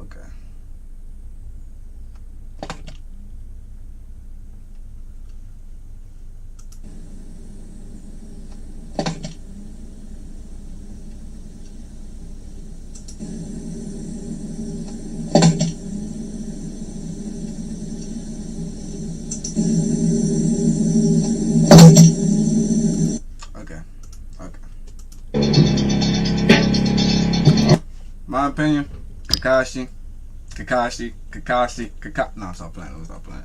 Okay. Okay. Okay. My opinion, Kakashi. No, stop playing. Stop playing.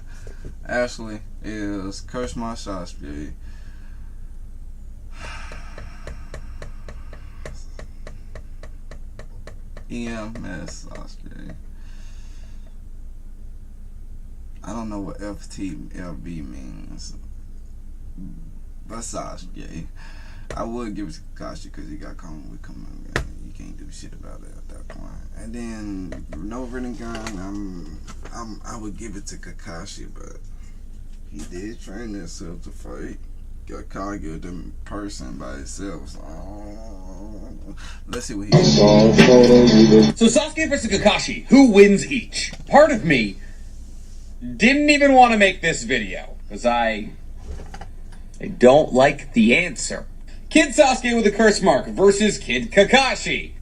Ashley is Curse My Sasuke. EMS Sasuke. I don't know what FTLB means. But Sasuke. I would give it to Kakashi because he got common with common. You can't do shit about it at that point. And then no Rinnegan, I would give it to Kakashi, but he did train himself to fight. Got Kage the person by itself. So, let's see what he does. So Sasuke versus Kakashi, who wins each? Part of me didn't even want to make this video because I don't like the answer. Kid Sasuke with a curse mark versus Kid Kakashi.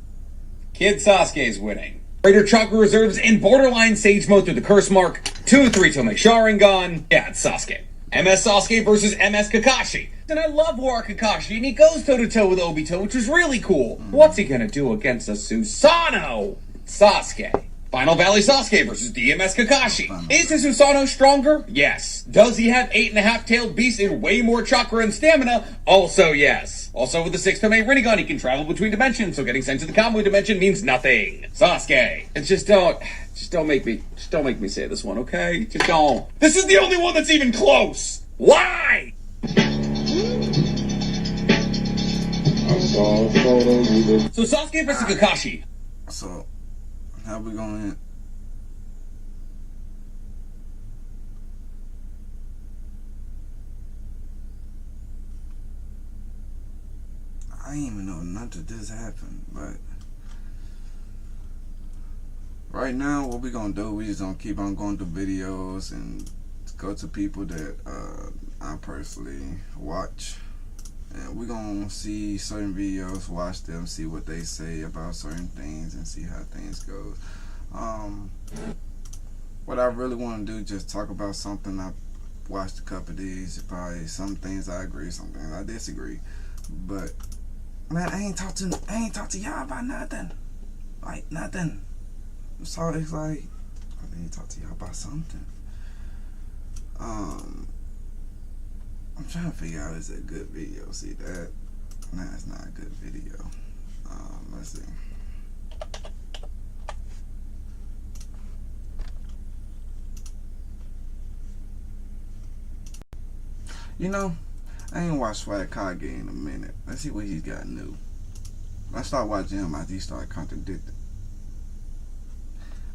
Kid Sasuke is winning. Greater chakra reserves in borderline sage mode through the curse mark. 2-3 Tome Sharingan. Yeah, it's Sasuke. MS Sasuke versus MS Kakashi. And I love War Kakashi, and he goes toe-to-toe with Obito, which is really cool. What's he gonna do against a Susanoo? Sasuke. Final Valley Sasuke versus DMS Kakashi. Is his Susanoo stronger? Yes. Does he have 8.5-tailed beasts and way more chakra and stamina? Also yes. Also with the 6 Tome Rinnegan, he can travel between dimensions, so getting sent to the Kamui dimension means nothing. Sasuke. And just don't make me say this one, okay? Just don't. This is the only one that's even close. Why? So Sasuke versus Kakashi. So, how we going? I didn't even know none of this happened, but right now, what we gonna do? We just gonna keep on going to videos and go to people that I personally watch. And we're going to see certain videos, watch them, see what they say about certain things, and see how things go. What I really want to do is just talk about something. I watched a couple of these. Probably some things I agree, some things I disagree. But, man, I ain't talk to y'all about nothing. Like, nothing. So it's like, I need to talk to y'all about something. I'm trying to figure out, is it a good video? See that? Nah, it's not a good video. Let's see. You know, I ain't watched Swag Kage in a minute. Let's see what he's got new. I start watching him after he started contradicting.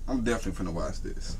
I'm definitely finna watch this.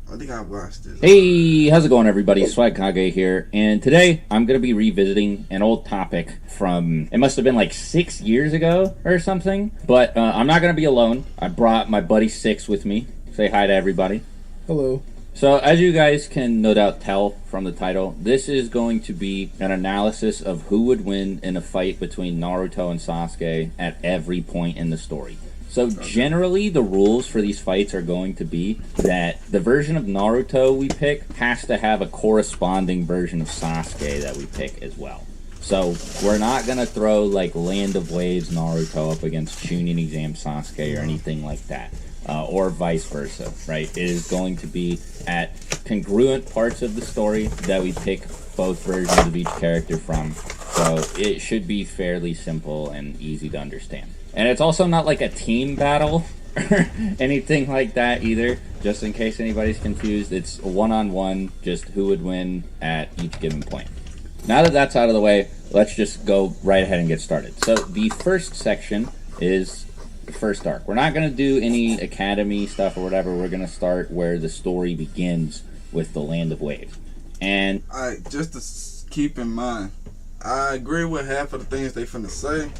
I think I've watched this. Hey, how's it going, everybody? Swag Kage here, and today I'm going to be revisiting an old topic from, it must have been like 6 years ago or something, but I'm not going to be alone. I brought my buddy Six with me. Say hi to everybody. Hello. So, as you guys can no doubt tell from the title, this is going to be an analysis of who would win in a fight between Naruto and Sasuke at every point in the story. So generally, the rules for these fights are going to be that the version of Naruto we pick has to have a corresponding version of Sasuke that we pick as well. So we're not going to throw like Land of Waves Naruto up against Chunin Exam Sasuke or anything like that. Or vice versa, right? It is going to be at congruent parts of the story that we pick both versions of each character from. So it should be fairly simple and easy to understand. And it's also not like a team battle or anything like that either, just in case anybody's confused. It's a one-on-one, just who would win at each given point. Now that that's out of the way, let's just go right ahead and get started. So the first section is the first arc. We're not going to do any academy stuff or whatever. We're going to start where the story begins with the Land of Waves. And Alright, just to keep in mind, I agree with half of the things they finna say.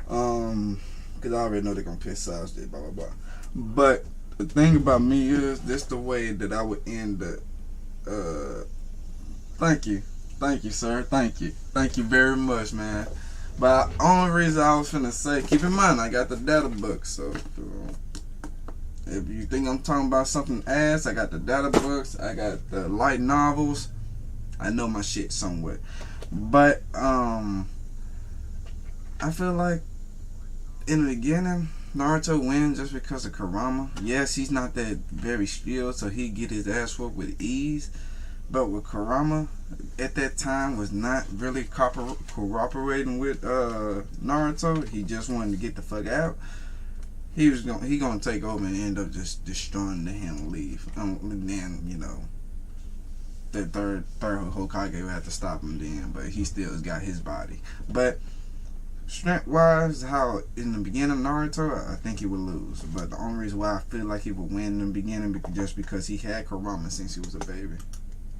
Because I already know they're gonna piss Sasuke, blah blah blah. But the thing about me is, this the way that I would end the. Thank you, sir. Thank you very much, man. But the only reason I was finna say, keep in mind, I got the data book, so. If you think I'm talking about something ass, I got the data books, I got the light novels. I know my shit somewhat. But I feel like in the beginning, Naruto wins just because of Kurama. Yes, he's not that very skilled, so he get his ass whooped with ease. But with Kurama, at that time, was not really cooperating with Naruto. He just wanted to get the fuck out. He gonna take over and end up just destroying him and leave. And then, you know, the third Hokage would have to stop him then, but he still got his body. But strength wise, how in the beginning of Naruto, I think he would lose. But the only reason why I feel like he would win in the beginning just because he had Kurama since he was a baby.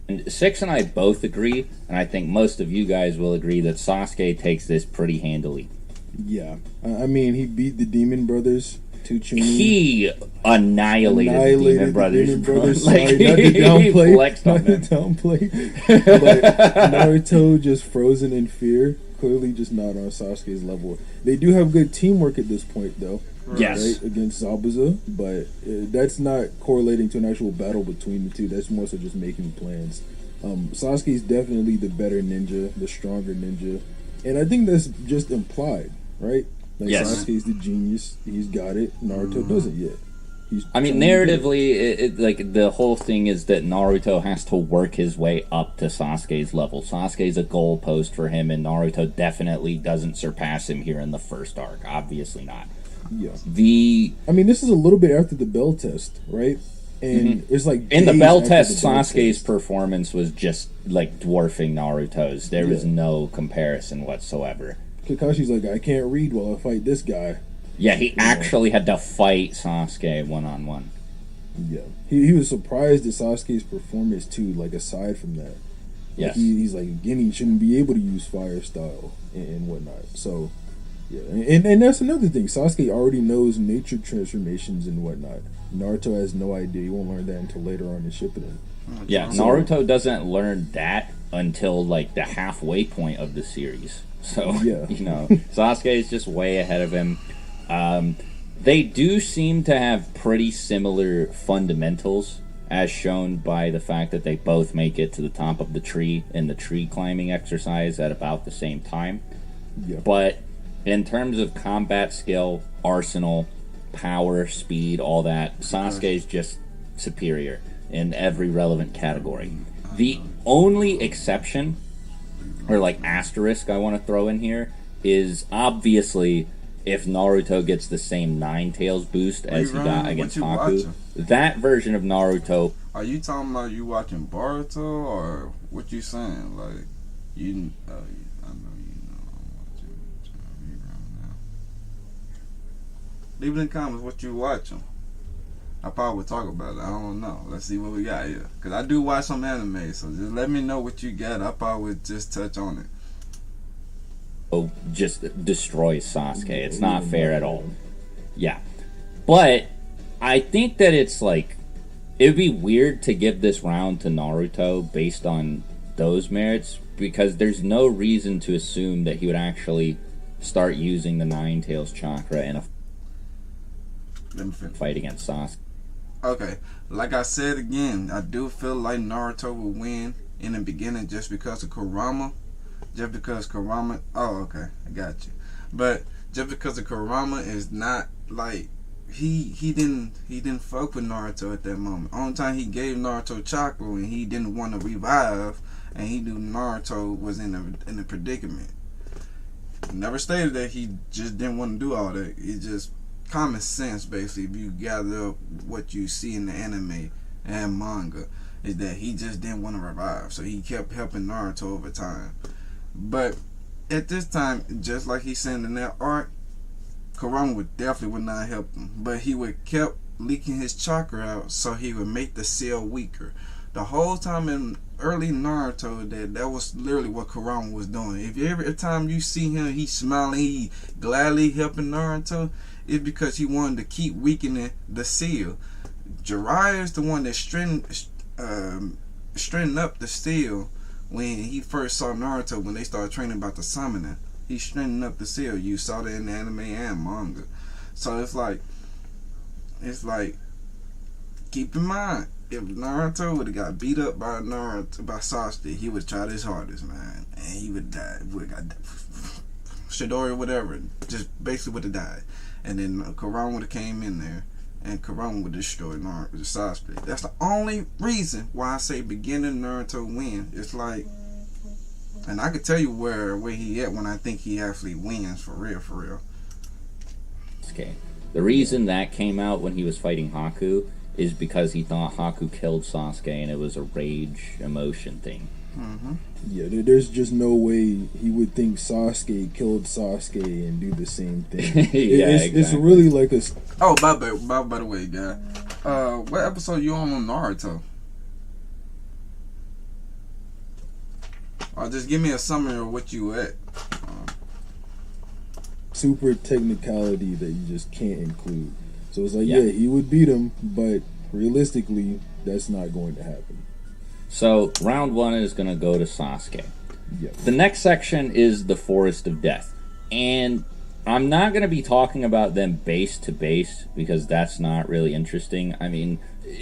And Six and I both agree, and I think most of you guys will agree that Sasuke takes this pretty handily. Yeah, I mean, he beat the Demon Brothers. He annihilated the Demon Brothers. Like, not to downplay, but Naruto just frozen in fear. Clearly, just not on Sasuke's level. They do have good teamwork at this point, though. Yes, right, against Zabuza, but that's not correlating to an actual battle between the two. That's more so just making plans. Sasuke is definitely the better ninja, the stronger ninja, and I think that's just implied, right? Like, yes. Sasuke's the genius. He's got it. Naruto doesn't yet. I mean, narratively, like the whole thing is that Naruto has to work his way up to Sasuke's level. Sasuke's a goalpost for him, and Naruto definitely doesn't surpass him here in the first arc. Obviously not. Yeah. I mean, this is a little bit after the Bell test, right? And it's like in the Bell test, Sasuke's performance was just like dwarfing Naruto's. There was no comparison whatsoever. Kakashi's like, I can't read while I fight this guy. Yeah, he actually had to fight Sasuke one-on-one. Yeah. He was surprised at Sasuke's performance, too, like, aside from that. Yes. Like, he's like, again, he shouldn't be able to use fire style and whatnot. So, yeah. And that's another thing. Sasuke already knows nature transformations and whatnot. Naruto has no idea. He won't learn that until later on in Shippuden. Yeah, Naruto doesn't learn that until, like, the halfway point of the series. So, yeah. You know, Sasuke is just way ahead of him. They do seem to have pretty similar fundamentals, as shown by the fact that they both make it to the top of the tree in the tree climbing exercise at about the same time. Yeah. But in terms of combat skill, arsenal, power, speed, all that, Sasuke is just superior in every relevant category. The only exception, or like asterisk I want to throw in here, is obviously if Naruto gets the same Nine Tails boost as he got against Haku. That version of Naruto. Are you talking about you watching Boruto, or what you saying? Like, I know you know I'm watching rerun now. Leave it in the comments what you watching. I probably would talk about it. I don't know. Let's see what we got here. Because I do watch some anime, so just let me know what you got. I probably would just touch on it. Just destroys Sasuke. It's not fair at all. Yeah. But I think that it's like, it would be weird to give this round to Naruto based on those merits, because there's no reason to assume that he would actually start using the Nine Tails chakra in a fight against Sasuke. Okay, like I said again, I do feel like Naruto will win in the beginning just because of Kurama. Just because Kurama... Oh, okay, I got you. But just because of Kurama is not like... He didn't fuck with Naruto at that moment. Only time he gave Naruto chakra and he didn't want to revive, and he knew Naruto was in a predicament. Never stated that he just didn't want to do all that. It's just common sense, basically, if you gather up what you see in the anime and manga, is that he just didn't want to revive, so he kept helping Naruto over time. But at this time, just like he said in that arc, Kurama would not help him, but he would kept leaking his chakra out so he would make the cell weaker. The whole time in early Naruto that was literally what Kurama was doing. If every time you see him, he's smiling, he gladly helping Naruto, it's because he wanted to keep weakening the seal. Jiraiya is the one that straightened up the seal when he first saw Naruto, when they started training about the summoning. He straightened up the seal. You saw that in the anime and manga. So it's like, keep in mind, if Naruto would have got beat up by Sasuke, he would have tried his hardest, man, and he would die. Would have got Chidori, whatever, just basically would have died. And then Kurama would have came in there, and Kurama would destroy Sasuke. That's the only reason why I say beginning Naruto win. It's like, and I could tell you where he at when I think he actually wins for real. Okay. The reason that came out when he was fighting Haku is because he thought Haku killed Sasuke, and it was a rage emotion thing. Mm-hmm. Yeah, there's just no way he would think Sasuke killed Sasuke and do the same thing. Exactly. It's really like a... Oh, by the way, guy, what episode you on Naruto? Or just give me a summary of what you at. Super technicality that you just can't include. So it's like, yeah, he would beat him, but realistically, that's not going to happen. So, round 1 is going to go to Sasuke. Yep. The next section is the Forest of Death. And I'm not going to be talking about them base to base, because that's not really interesting. I mean,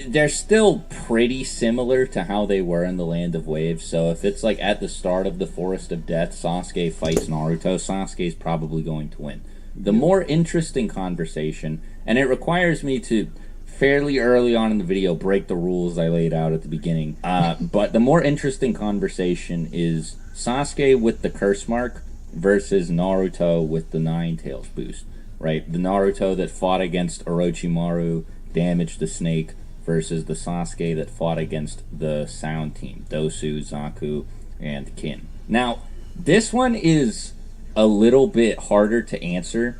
they're still pretty similar to how they were in the Land of Waves. So if it's like at the start of the Forest of Death, Sasuke fights Naruto, Sasuke's probably going to win. The more interesting conversation, and it requires me to fairly early on in the video break the rules I laid out at the beginning, but the more interesting conversation is Sasuke with the curse mark versus Naruto with the Nine Tails boost, right? The Naruto that fought against Orochimaru, damaged the snake, versus the Sasuke that fought against the Sound Team, Dosu, Zaku, and Kin. Now, this one is a little bit harder to answer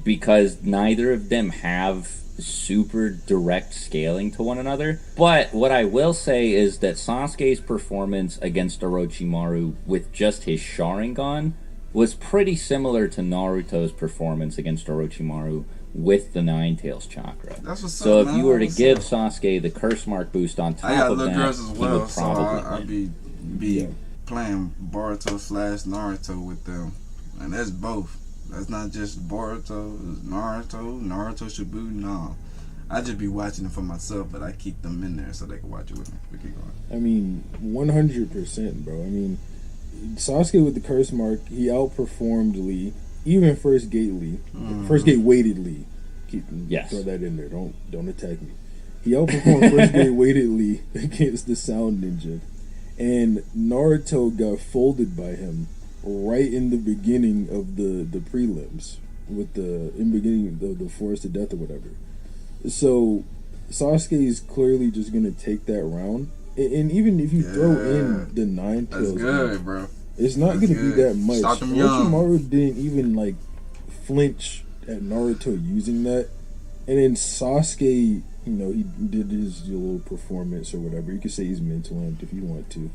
because neither of them have super direct scaling to one another. But what I will say is that Sasuke's performance against Orochimaru with just his Sharingan was pretty similar to Naruto's performance against Orochimaru with the Nine Tails chakra. So if you were to give Sasuke the curse mark boost on top of that, girls as well, he would probably so I'd be playing Boruto / Naruto with them, and that's both. That's not just Boruto, Naruto Shippuden. No, I just be watching them for myself, but I keep them in there so they can watch it with me. We keep going. I mean, 100%, bro. I mean, Sasuke with the curse mark, he outperformed Lee. Even First Gate Lee, First Gate weighted Lee. Throw that in there. Don't attack me. He outperformed First Gate weighted Lee against the Sound Ninja, and Naruto got folded by him right in the beginning of the prelims with the Forest of Death or whatever. So Sasuke is clearly just gonna take that round, and even if you throw in the Nine Tails, that's good, bro. It's not going to be that much. Orochimaru didn't even like flinch at Naruto using that, and then Sasuke, he did his little performance or whatever. You could say he's mental amped if you want to.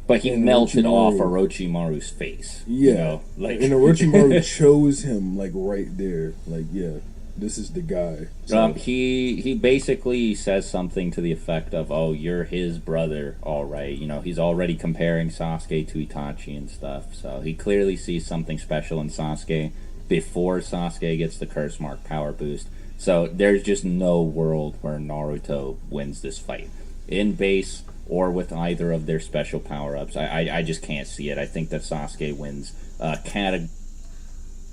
But he melted off Orochimaru's face. Yeah, and Orochimaru chose him like right there. Like, yeah, this is the guy. So, he basically says something to the effect of, "Oh, you're his brother, all right." He's already comparing Sasuke to Itachi and stuff. So he clearly sees something special in Sasuke before Sasuke gets the curse mark power boost. So there's just no world where Naruto wins this fight in base or with either of their special power-ups. I just can't see it. I think that Sasuke wins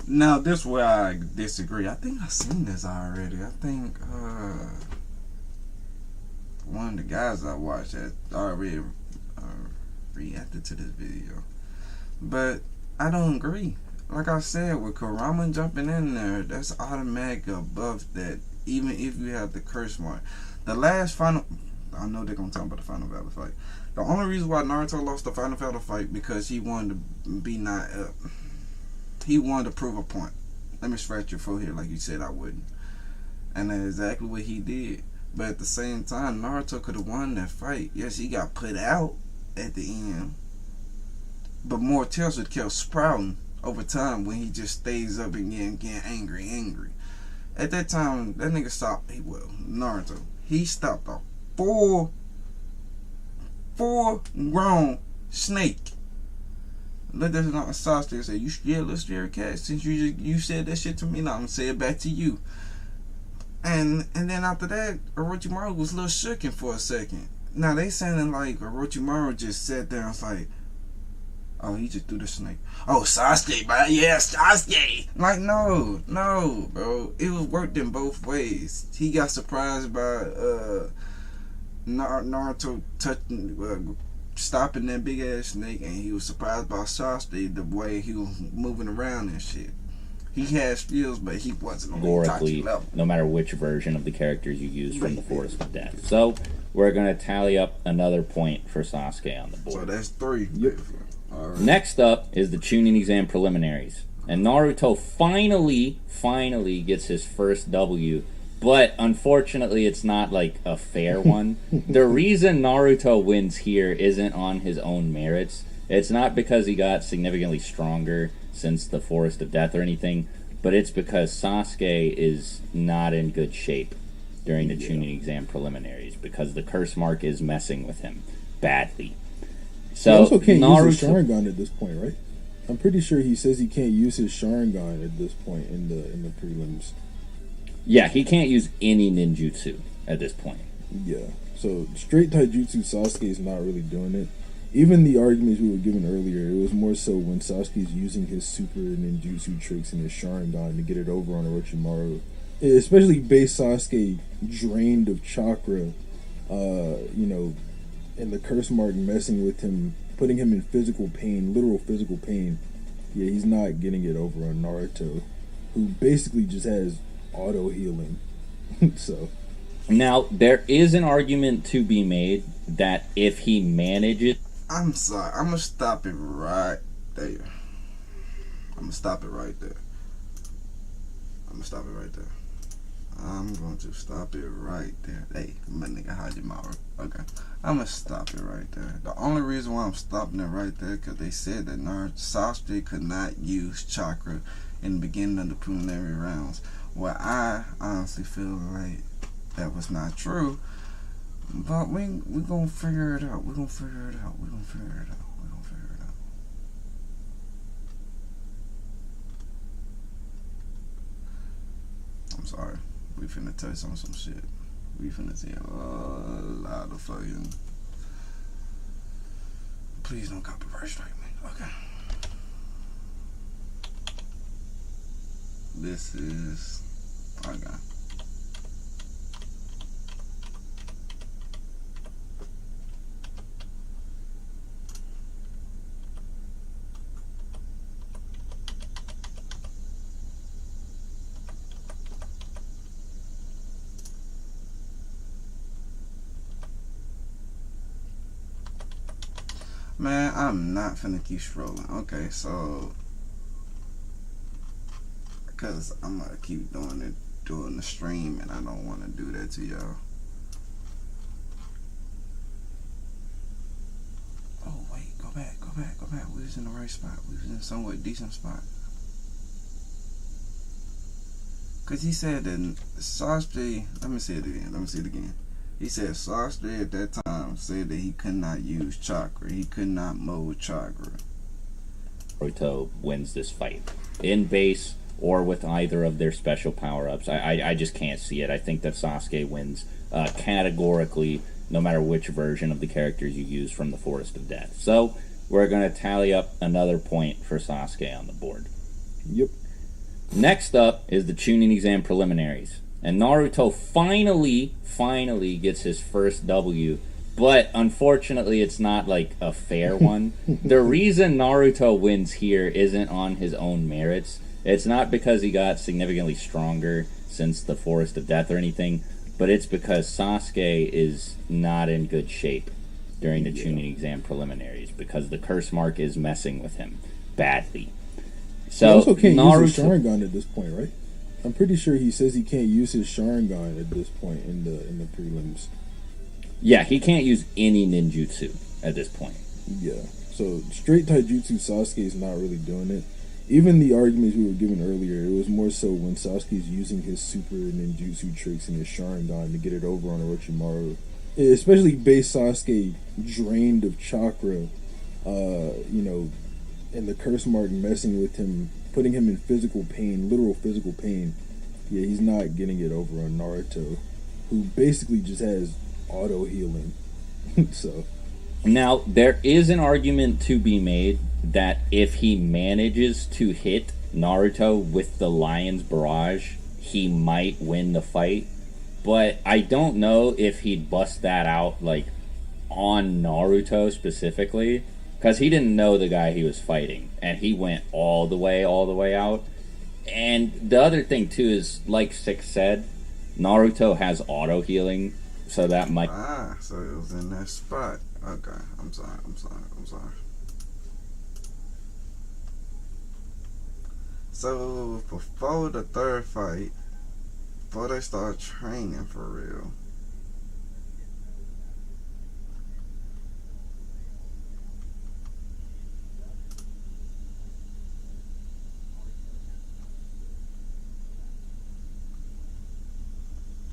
Now, this is where I disagree. I think I've seen this already. I think one of the guys I watched had already reacted to this video. But I don't agree. Like I said, with Kurama jumping in there, that's automatic above that, even if you have the curse mark. The last final... I know they're going to talk about the Final Battle fight. The only reason why Naruto lost the Final Battle fight because he wanted to be not up. He wanted to prove a point. Let me scratch your forehead like you said I wouldn't. And that's exactly what he did. But at the same time, Naruto could have won that fight. Yes, he got put out. at the end. But more tails would kept sprouting over time when he just stays up and getting angry. At that time, that nigga stopped. Naruto. He stopped a full grown snake. Looked at Sasuke and said, "Let's do it, cat. Since you said that shit to me, now I'm gonna say it back to you." And then after that, Orochimaru was a little shooken for a second. Now they sounding like Orochimaru just sat there and was like, "Oh, he just threw the snake. Oh, Sasuke, man, yeah, Sasuke." Like, no, bro. It was worked in both ways. He got surprised by Naruto stopping that big ass snake, and he was surprised by Sasuke the way he was moving around and shit. He had skills, but he wasn't on the Itachi level. No matter which version of the characters you use from the Forest of Death. So we're gonna tally up another point for Sasuke on the board. So that's 3. Yep. All right. Next up is the Chunin exam preliminaries. And Naruto finally gets his first W. But unfortunately, it's not like a fair one. The reason Naruto wins here isn't on his own merits. It's not because he got significantly stronger since the Forest of Death or anything, but it's because Sasuke is not in good shape during the Chunin exam preliminaries because the curse mark is messing with him badly. So he also can't Naruto, use his Sharingan at this point, right? I'm pretty sure he says he can't use his Sharingan at this point in the prelims. yeah, he can't use any ninjutsu at this point. Yeah. So straight taijutsu, Sasuke is not really doing it. Even the arguments we were given earlier, it was more so when Sasuke's using his super ninjutsu tricks and his Sharingan to get it over on Orochimaru. Especially base Sasuke drained of chakra, and the curse mark messing with him, putting him in physical pain, literal physical pain. Yeah, he's not getting it over on Naruto, who basically just has auto healing. So Now, there is an argument to be made that if he manages... I'm sorry. I'm going to stop it right there. I'm going to stop it right there. Hey, my nigga Hajimaru. Okay. I'm going to stop it right there. The only reason why I'm stopping it right there because they said that Sasuke could not use chakra in the beginning of the preliminary rounds. Well, I honestly feel like that was not true. But we're going to figure it out. We're going to figure it out. I'm sorry. We finna touch on some shit. We finna see a lot of fucking... Please don't copyright strike me. Okay. This is... Okay. Man, I'm not finna keep scrolling. Okay, so... Because I'm gonna keep doing the stream, and I don't want to do that to y'all. Oh, wait, go back. We was in the right spot. We was in a somewhat decent spot. Because he said that Sasuke... Let me say it again. He said Sasuke at that time said that he could not use chakra. He could not mold chakra. Naruto wins this fight in base or with either of their special power-ups. I just can't see it. I think that Sasuke wins categorically, no matter which version of the characters you use from the Forest of Death. So we're going to tally up another point for Sasuke on the board. Yep. Next up is the Chunin exam preliminaries. And Naruto finally gets his first W. But unfortunately, it's not like a fair one. The reason Naruto wins here isn't on his own merits. It's not because he got significantly stronger since the Forest of Death or anything, but it's because Sasuke is not in good shape during the Chunin exam preliminaries because the curse mark is messing with him badly. So he also can't use his Sharingan at this point, right? I'm pretty sure he says he can't use his Sharingan at this point in the prelims. Yeah, he can't use any ninjutsu at this point. Yeah. So straight taijutsu, Sasuke is not really doing it. Even the arguments we were given earlier, it was more so when Sasuke's using his super ninjutsu tricks and his Sharingan to get it over on Orochimaru. Especially base Sasuke drained of chakra, and the curse mark messing with him, putting him in physical pain, literal physical pain. Yeah, he's not getting it over on Naruto, who basically just has auto healing. So Now, there is an argument to be made that if he manages to hit Naruto with the Lion's Barrage, he might win the fight. But I don't know if he'd bust that out, like, on Naruto specifically, because he didn't know the guy he was fighting, and he went all the way out. And the other thing, too, is, like Six said, Naruto has auto healing, so that might... So it was in that spot. Okay, I'm sorry. So before the third fight, before they start training for real,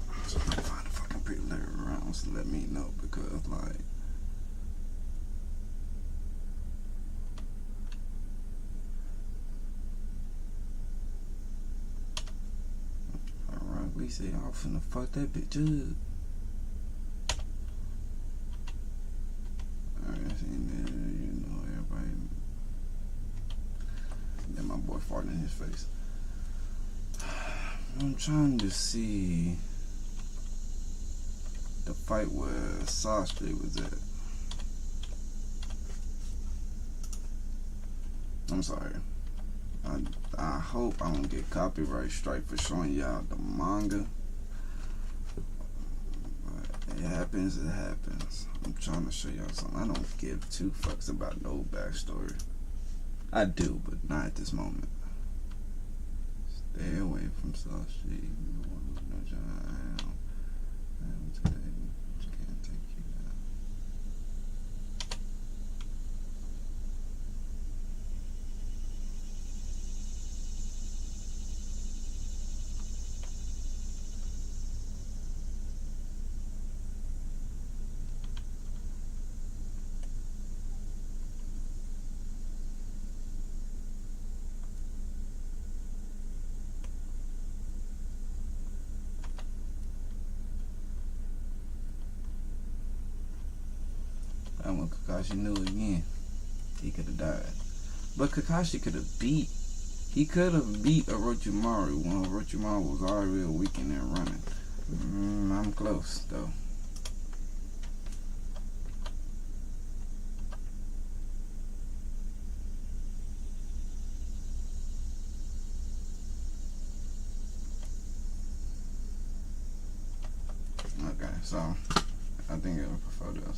I'm trying to find the fucking preliminary rounds to let me know, because like, alright, we say I'm finna fuck that bitch up. Alright, and then, everybody. Then my boy farted in his face. I'm trying to see the fight where Sasuke was at. I'm sorry. I hope I don't get copyright strike for showing y'all the manga. But it happens, it happens. I'm trying to show y'all something. I don't give two fucks about no backstory. I do, but not at this moment. Stay away from Sasuke. Can't take you down. And when Kakashi knew again, he could have died. But Kakashi could have beat Orochimaru when Orochimaru was already real weak in there running. I'm close though. Okay, so I think I would prefer this one.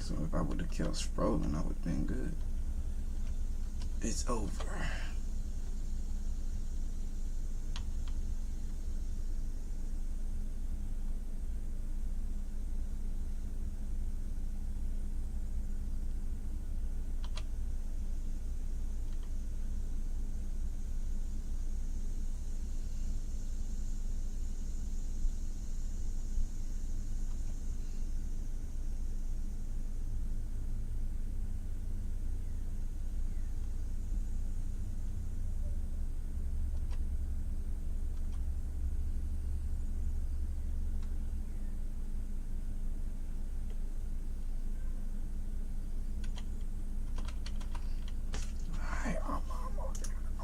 So if I would have killed Sproling, I would have been good. It's over.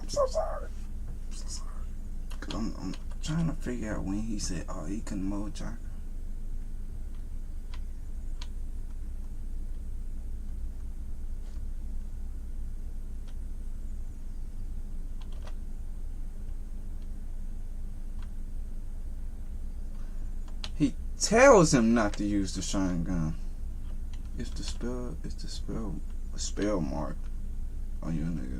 I'm so sorry. I'm trying to figure out when he said, "Oh, he couldn't mold chakra." He tells him not to use the Sharingan. It's the spell mark on your nigga.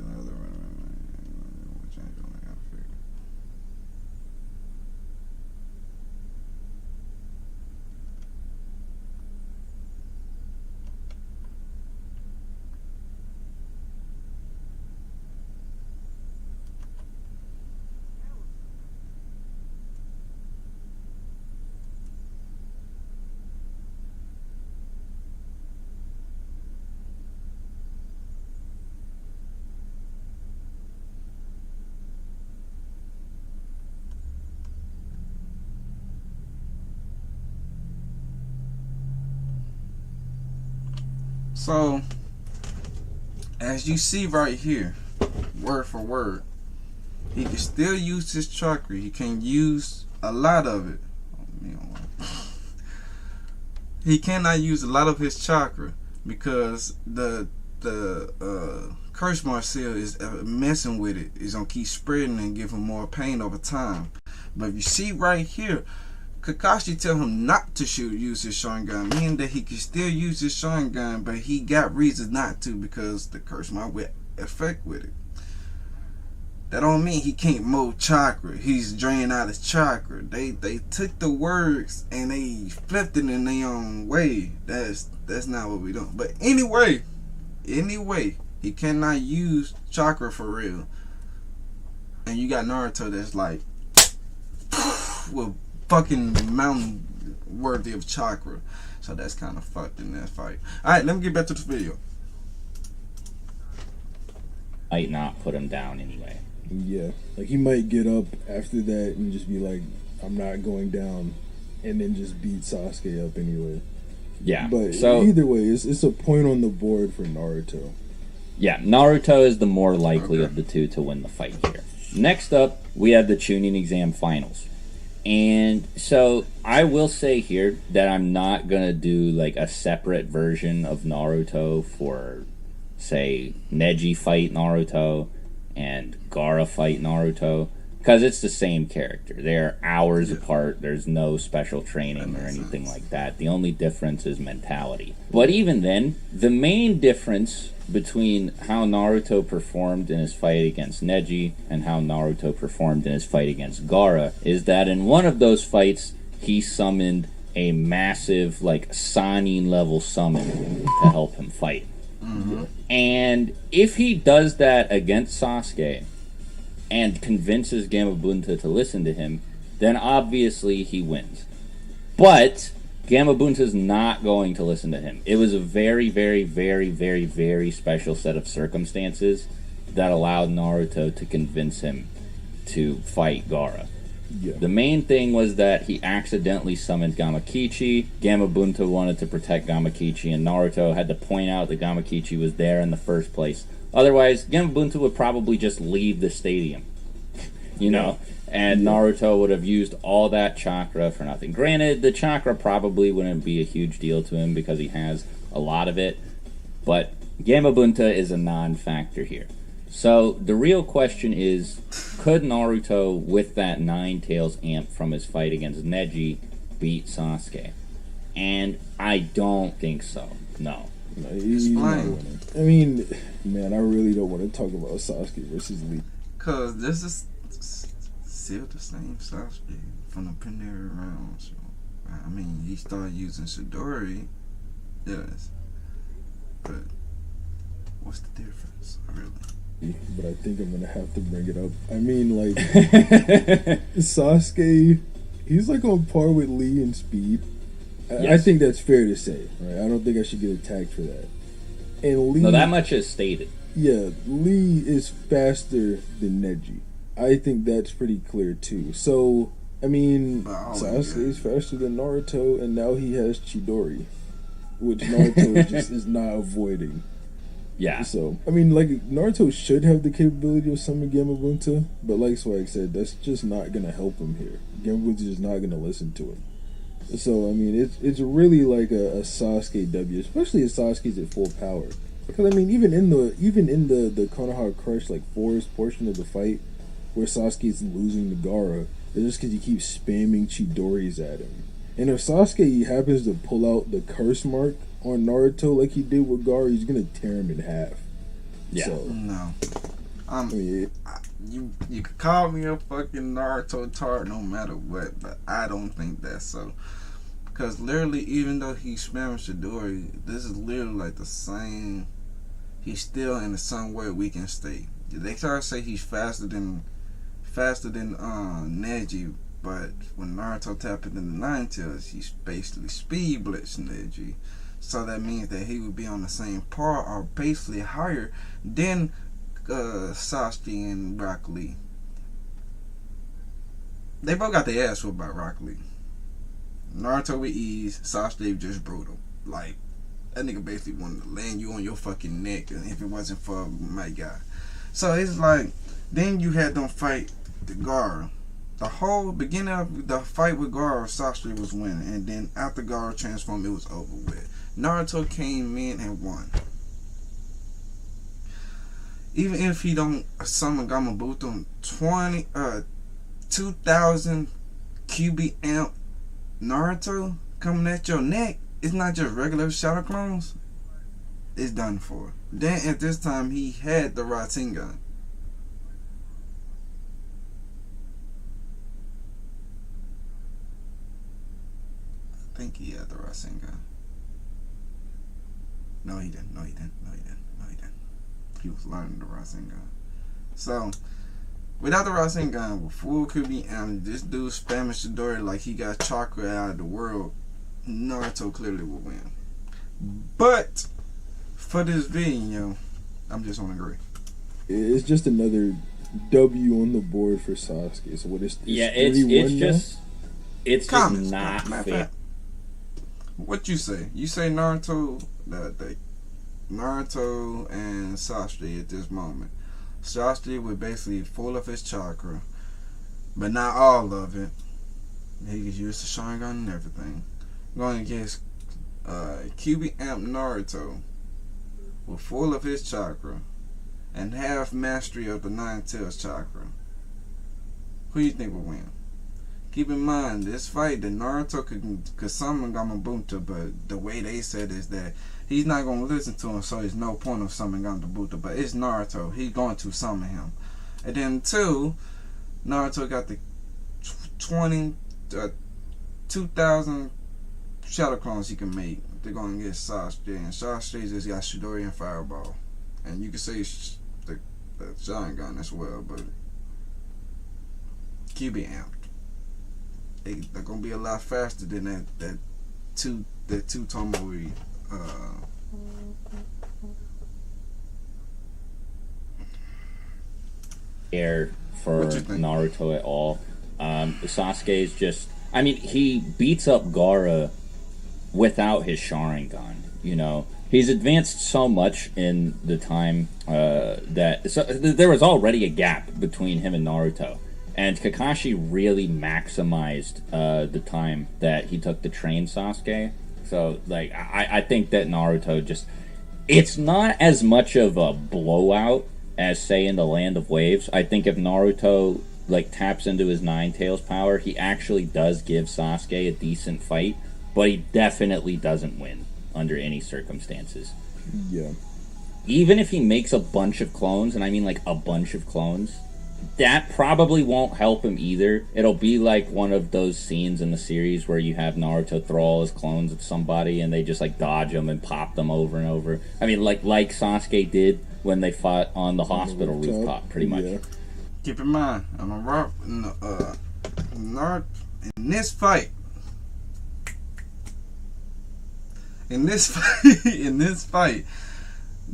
So, as you see right here, word for word, he can still use his chakra. He can use a lot of it. He cannot use a lot of his chakra because the curse Marcel is messing with it. It's gonna keep spreading and give him more pain over time. But if you see right here, Kakashi tell him not to use his Sharingan, meaning that he can still use his Sharingan, but he got reasons not to because the curse might affect with it. That don't mean he can't mold chakra. He's draining out his chakra. They took the words and they flipped it in their own way. That's not what we doing. But anyway, he cannot use chakra for real. And you got Naruto that's like with fucking mountain worthy of chakra. So that's kind of fucked in that fight. Alright, let me get back to the video. Might not put him down anyway. Yeah, like he might get up after that and just be like, I'm not going down, and then just beat Sasuke up anyway. Yeah, but so either way, it's a point on the board for Naruto. Yeah, Naruto is the more likely of the two to win the fight here. Next up, we have the Chunin exam finals. And so I will say here that I'm not going to do like a separate version of Naruto for, say, Neji fight Naruto and Gaara fight Naruto, because it's the same character. They're hours apart. There's no special training or anything like that. The only difference is mentality. But even then, the main difference between how Naruto performed in his fight against Neji and how Naruto performed in his fight against Gaara is that in one of those fights, he summoned a massive, like, Sannin level summon to help him fight. Mm-hmm. And if he does that against Sasuke and convinces Gamabunta to listen to him, then obviously he wins. But Gamabunta's not going to listen to him. It was a very, very, very, very, very special set of circumstances that allowed Naruto to convince him to fight Gaara. Yeah. The main thing was that he accidentally summoned Gamakichi. Gamabunta wanted to protect Gamakichi, and Naruto had to point out that Gamakichi was there in the first place. Otherwise, Gamabunta would probably just leave the stadium, you know, and Naruto would have used all that chakra for nothing. Granted, the chakra probably wouldn't be a huge deal to him because he has a lot of it, but Gamabunta is a non-factor here. So the real question is, could Naruto, with that Nine Tails amp from his fight against Neji, beat Sasuke? And I don't think so. No. Explain. I mean, man, I really don't want to talk about Sasuke versus Lee. Cause this is still the same Sasuke from the preliminary round. So, I mean, he started using Chidori, yes, but what's the difference, really? But I think I'm gonna have to bring it up. I mean, like Sasuke, he's like on par with Lee in speed. Yes. I think that's fair to say, right? I don't think I should get attacked for that. And Lee, no, that much is stated. Yeah, Lee is faster than Neji. I think that's pretty clear too. So, I mean, Sasuke is faster than Naruto, and now he has Chidori, which Naruto just is not avoiding. Yeah. So, I mean, like, Naruto should have the capability of summoning Gamabunta, but like Swag said, that's just not going to help him here. Gamabunta's just not going to listen to him. So, I mean, it's really like a Sasuke W, especially if Sasuke's at full power. Because, I mean, even in the Konoha Crush, like, forest portion of the fight, where Sasuke's losing to Gaara, it's just because you keep spamming Chidoris at him. And if Sasuke happens to pull out the curse mark on Naruto like he did with Gaara, he's gonna tear him in half. Yeah. So, No. I mean, You could call me a fucking Naruto tart no matter what, but I don't think that's so. Because literally, even though he's spamming Chidori, this is literally like the same. He's still in some way weakened state. They try to say he's faster than Neji, but when Naruto tapped into the Nine Tails, he's basically speed blitz Neji. So that means that he would be on the same par or basically higher than Sasuke and Rock Lee. They both got their ass whooped by Rock Lee. Naruto with ease, Sasuke just brutal. Like, that nigga basically wanted to land you on your fucking neck if it wasn't for my guy. So it's like, then you had them fight the Gaara. The whole beginning of the fight with Gaara, Sasuke was winning. And then after Gaara transformed, it was over with. Naruto came in and won. Even if he don't summon Gamabunta, 2,000 QB amp Naruto coming at your neck, it's not just regular Shadow Clones. It's done for. Then at this time he had the Rasengan. I think he had the Rasengan. No, he didn't. He was learning the Rasengan. So, without the Rasengan, with full QB amp, this dude spamming Chidori like he got chakra out of the world, Naruto clearly will win. But for this video, I'm just gonna agree. it's just another W on the board for Sasuke. So what is this? Yeah, it's just Comments. not Matter of fair. fact, what you say? You say Naruto, the Naruto and Sasuke at this moment. Sasuke was basically full of his chakra, but not all of it. He could use the Sharingan and everything. Going against QB Amp Naruto with full of his chakra and half mastery of the Nine Tails chakra. Who you think will win? Keep in mind, this fight, that Naruto could summon Gamabunta, but the way they said is that he's not going to listen to him, so there's no point of summoning Gamabunta. But it's Naruto. He's going to summon him. And then, two, Naruto got the 2,000 Shadow Clones he can make. They're going to get Sasuke. And Sasuke just got Chidori and Fireball. And you can say the Sharingan as well, but QB amped. They're gonna be a lot faster than that two Tomoe Air for What you think? Naruto at all. Sasuke is just, I mean, he beats up Gaara without his Sharingan. You know, he's advanced so much in the time there was already a gap between him and Naruto. And Kakashi really maximized the time that he took to train Sasuke. So, like, I think that Naruto just... It's not as much of a blowout as, say, in the Land of Waves. I think if Naruto, like, taps into his Nine Tails power, he actually does give Sasuke a decent fight. But he definitely doesn't win under any circumstances. Yeah. Even if he makes a bunch of clones, and I mean, like, a bunch of clones... That probably won't help him either. It'll be like one of those scenes in the series where you have Naruto throw all his clones at somebody and they just like dodge them and pop them over and over. I mean, like Sasuke did when they fought on the hospital rooftop, pretty much. Yeah. Keep in mind, in this fight,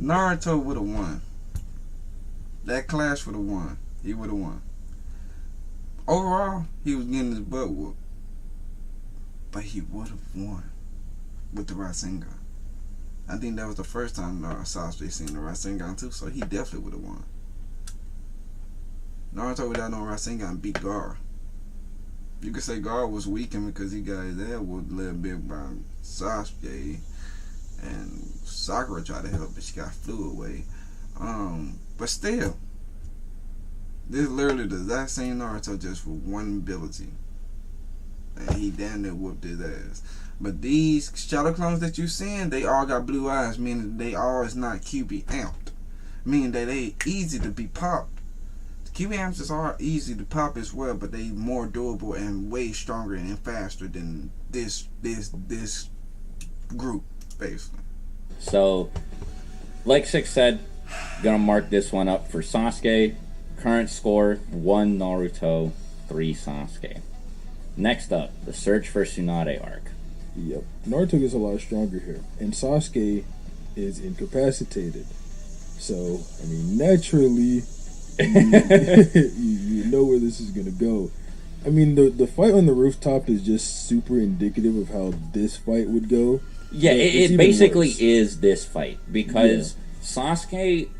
Naruto would have won. That clash would have won. He would have won. Overall, he was getting his butt whooped. But he would have won with the Rasengan. I think that was the first time Sasuke seen the Rasengan too, so he definitely would have won. Naruto without no Rasengan beat Gaara. You could say Gaara was weakened because he got his head with a little bit by Sasuke, and Sakura tried to help, but she got flew away. But still, this is literally the exact same Naruto, just with one ability, and he damn near whooped his ass. But these shadow clones that you seeing, they all got blue eyes, meaning they all is not QB amped, meaning that they easy to be popped. QB amps are easy to pop as well, but they more durable and way stronger and faster than this group, basically. So, like Six said, gonna mark this one up for Sasuke. Current score, 1 Naruto, 3 Sasuke. Next up, the Search for Tsunade arc. Yep. Naruto gets a lot stronger here. And Sasuke is incapacitated. So, I mean, naturally, you know where this is going to go. I mean, the fight on the rooftop is just super indicative of how this fight would go. Yeah, But it's it even basically worse. is this fight. Because Sasuke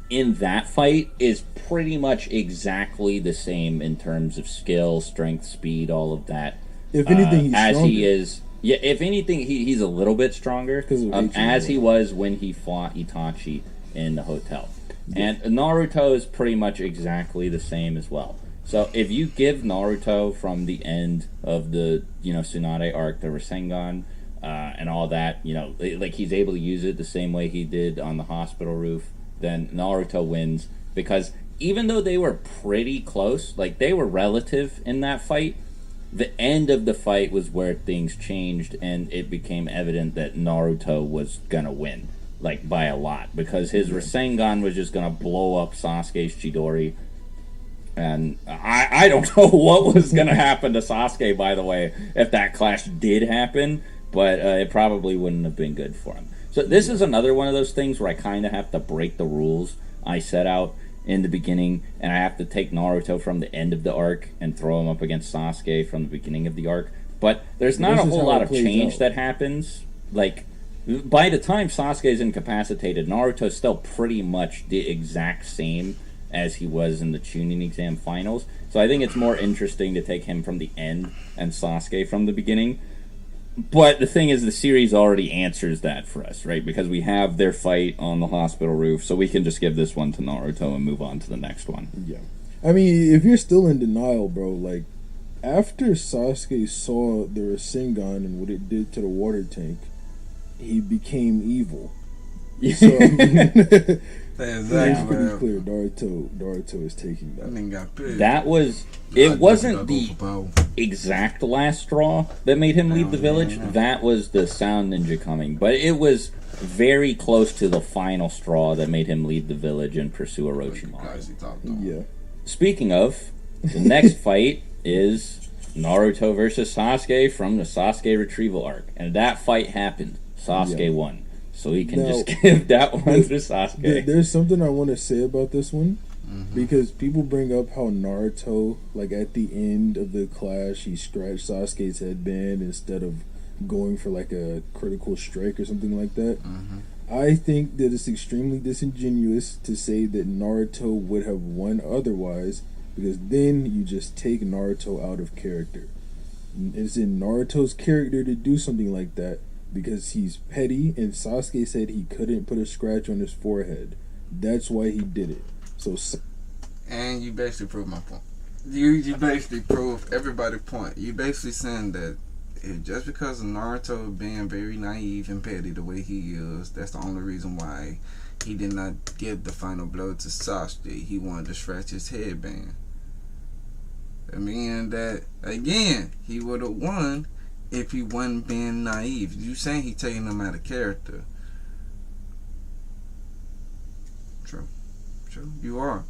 in that fight is pretty much exactly the same in terms of skill, strength, speed, all of that. If anything, he's as stronger. he is. Yeah, if anything, he's a little bit stronger 'Cause of Ichigo. as he was when he fought Itachi in the hotel. And Naruto is pretty much exactly the same as well. So if you give Naruto from the end of the Tsunade arc, the Rasengan, and all that, like he's able to use it the same way he did on the hospital roof, then Naruto wins, because even though they were pretty close, like they were relative in that fight, the end of the fight was where things changed and it became evident that Naruto was gonna win, like by a lot, because his Rasengan was just gonna blow up Sasuke's Chidori. And I don't know what was gonna happen to Sasuke, by the way, if that clash did happen, but it probably wouldn't have been good for him. So this is another one of those things where I kind of have to break the rules I set out in the beginning, and I have to take Naruto from the end of the arc and throw him up against Sasuke from the beginning of the arc. But there's not This a is whole how lot it of plays change out. that happens. Like, by the time Sasuke is incapacitated, Naruto's still pretty much the exact same as he was in the Chunin exam finals. So I think it's more interesting to take him from the end and Sasuke from the beginning. But the thing is, the series already answers that for us, right? Because we have their fight on the hospital roof, so we can just give this one to Naruto and move on to the next one. Yeah. I mean, if you're still in denial, bro, like, after Sasuke saw the Rasengan and what it did to the water tank, he became evil. So, I mean, That's it's exactly pretty what clear Naruto is taking that that. nigga got pissed. That was... It wasn't the exact last straw that made him leave the village. That was the Sound Ninja coming. But it was very close to the final straw that made him leave the village and pursue Orochimaru. Yeah. Speaking of, the next fight is Naruto versus Sasuke from the Sasuke Retrieval arc. And that fight happened. Sasuke won. So we can Now, just give that one to Sasuke. There's something I want to say about this one. Because people bring up how Naruto, like at the end of the clash, he scratched Sasuke's headband instead of going for like a critical strike or something like that. I think that it's extremely disingenuous to say that Naruto would have won otherwise, because then you just take Naruto out of character. It's in Naruto's character to do something like that because he's petty, and Sasuke said he couldn't put a scratch on his forehead. That's why he did it. So, and you basically proved my point. You basically proved everybody's point. You basically saying that just because of Naruto being very naive and petty the way he is, that's the only reason why he did not give the final blow to Sasuke. He wanted to scratch his headband. I mean that, again, he would have won if he wasn't being naive. You saying he taking him out of character. True, you are.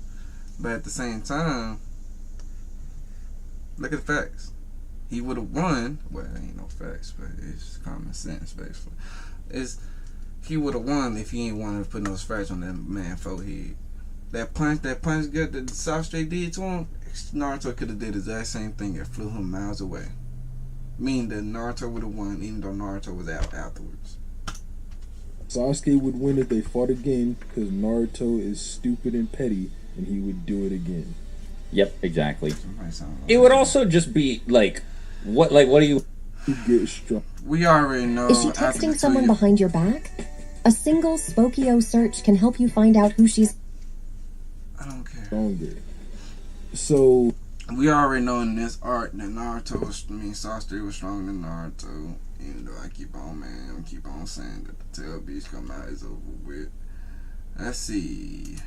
But at the same time, look at the facts. He would have won. Well, it ain't no facts, but it's common sense, basically. He would have won if he ain't wanted to put no scratch on that man's forehead. That punch good that Sasuke did to him, Naruto could have did the exact same thing and flew him miles away. Meaning that Naruto would have won even though Naruto was out afterwards. Sasuke would win if they fought again because Naruto is stupid and petty, and he would do it again. Yep, exactly. Somebody sound like It would also just be like, what do you? He'd get strong. We already know. Is she after texting the someone 2 years- behind your back? A single Spokio search can help you find out who she's. I don't care. Stronger. So We already know in this arc that Sasuke was stronger than Naruto. Even though I keep on saying that the Tail Beast come out is over with. Let's see.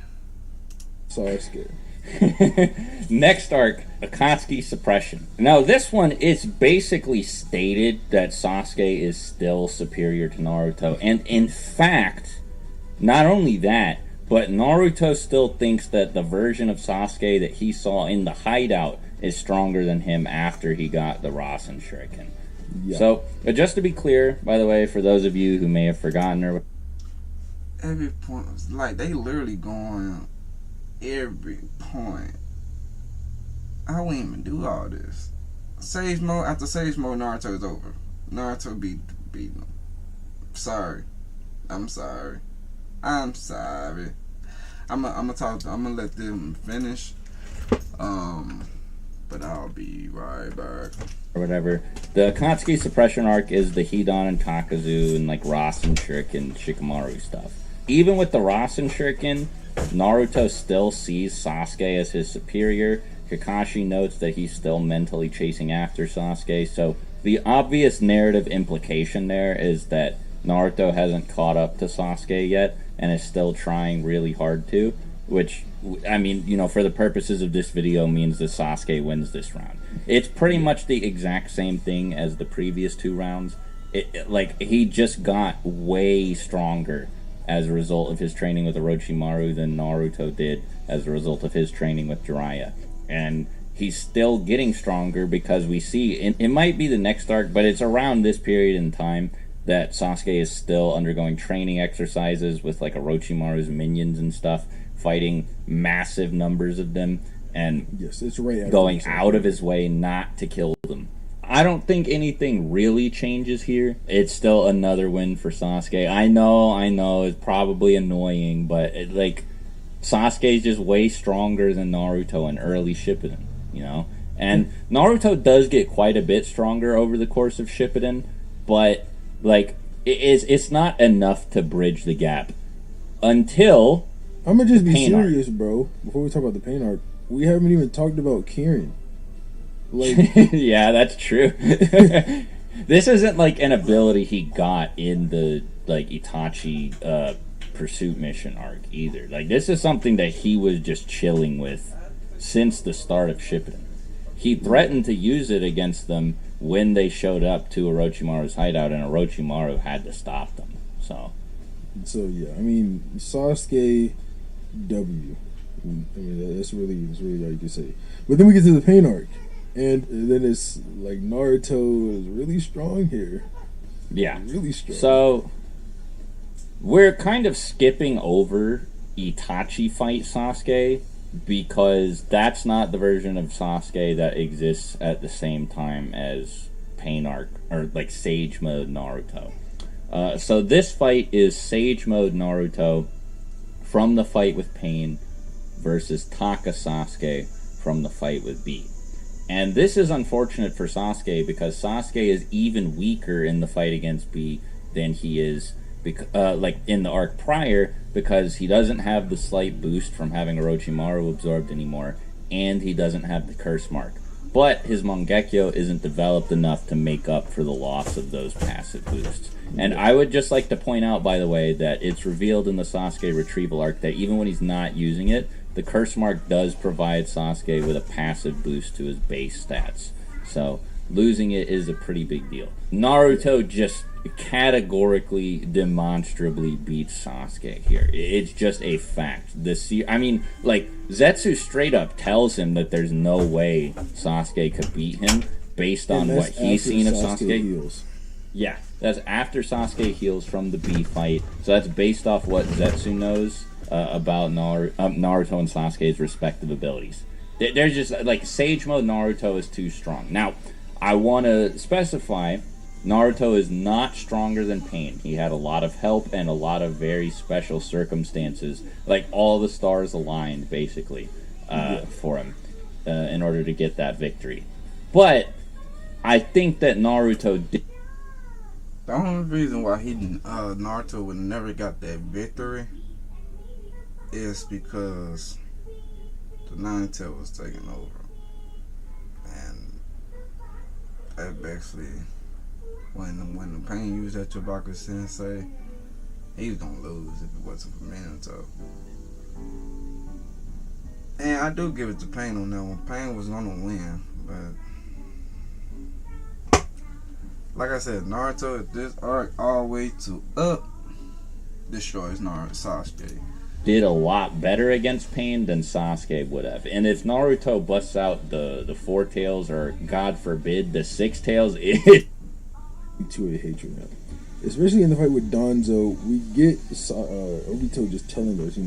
Sasuke. Next arc, Akatsuki Suppression. Now, this one, it's basically stated that Sasuke is still superior to Naruto. And in fact, not only that, but Naruto still thinks that the version of Sasuke that he saw in the hideout is stronger than him after he got the Rasen Shuriken. Yeah. So, just to be clear, by the way, for those of you who may have forgotten or Every point was like they literally going every point. I wouldn't even do all this. Sage mode after Sage mode, Naruto's over. Naruto beat him. Sorry. I'm sorry. I'm sorry. I'm gonna let them finish. But I'll be right back. or whatever. The Akatsuki Suppression arc is the Hidan and Takazu and like Rasen Shuriken Shikamaru stuff. Even with the Rasen Shuriken, Naruto still sees Sasuke as his superior. Kakashi notes that he's still mentally chasing after Sasuke, so the obvious narrative implication there is that Naruto hasn't caught up to Sasuke yet and is still trying really hard to, which, I mean, you know, for the purposes of this video means that Sasuke wins this round. It's pretty much the exact same thing as the previous 2 rounds. Like, he just got way stronger as a result of his training with Orochimaru than Naruto did as a result of his training with Jiraiya. And he's still getting stronger because we see, it might be the next arc, but it's around this period in time that Sasuke is still undergoing training exercises with like Orochimaru's minions and stuff, fighting massive numbers of them, and Yes, it's right after going this. out of his way not to kill them. I don't think anything really changes here. It's still another win for Sasuke. I know, it's probably annoying, but Sasuke's just way stronger than Naruto in early Shippuden, you know? And Naruto does get quite a bit stronger over the course of Shippuden, but, like, it's not enough to bridge the gap until... I'm gonna just be Pain arc. serious, bro. Before we talk about the pain arc, we haven't even talked about Kirin. Like, Yeah, that's true. This isn't like an ability he got in the like Itachi pursuit mission arc either. Like, this is something that he was just chilling with since the start of Shippuden. He threatened to use it against them when they showed up to Orochimaru's hideout, and Orochimaru had to stop them. So yeah, I mean, Sasuke W. I mean, that's really all you can say. But then we get to the pain arc, and then it's like Naruto is really strong here. yeah. Really strong. So we're kind of skipping over Itachi fight Sasuke because that's not the version of Sasuke that exists at the same time as Pain Arc or like Sage Mode Naruto. So this fight is Sage Mode Naruto from the fight with Pain versus Taka Sasuke from the fight with B. And this is unfortunate for Sasuke because Sasuke is even weaker in the fight against B than he is like in the arc prior, because he doesn't have the slight boost from having Orochimaru absorbed anymore, and he doesn't have the curse mark. But his Mangekyo isn't developed enough to make up for the loss of those passive boosts. And I would just like to point out, by the way, that it's revealed in the Sasuke retrieval arc that even when he's not using it, the curse mark does provide Sasuke with a passive boost to his base stats. So losing it is a pretty big deal. Naruto just categorically, demonstrably beats Sasuke here. It's just a fact. I mean, like, Zetsu straight up tells him that there's no way Sasuke could beat him based on And what that's he's after seen of Sasuke Sasuke. heals. Yeah, that's after Sasuke heals from the B fight. So that's based off what Zetsu knows about Naruto and Sasuke's respective abilities. There's just, like, Sage Mode Naruto is too strong. Now, I want to specify Naruto is not stronger than Pain. He had a lot of help and a lot of very special circumstances. Like, all the stars aligned, basically, for him in order to get that victory. But I think that Naruto did. The only reason why Naruto would never got that victory is because the Nine Tail was taking over, and that basically, when the Pain used that Chewbacca Sensei, he was gonna lose if it wasn't for Minato. And I do give it to Pain on that one. Pain was gonna win, but like I said, Naruto at this arc all the way to up destroys Sasuke. Did a lot better against Pain than Sasuke would have. And if Naruto busts out the four tails, or God forbid the six tails, it to a hatred now. Especially in the fight with Danzo, we get Obito just telling us,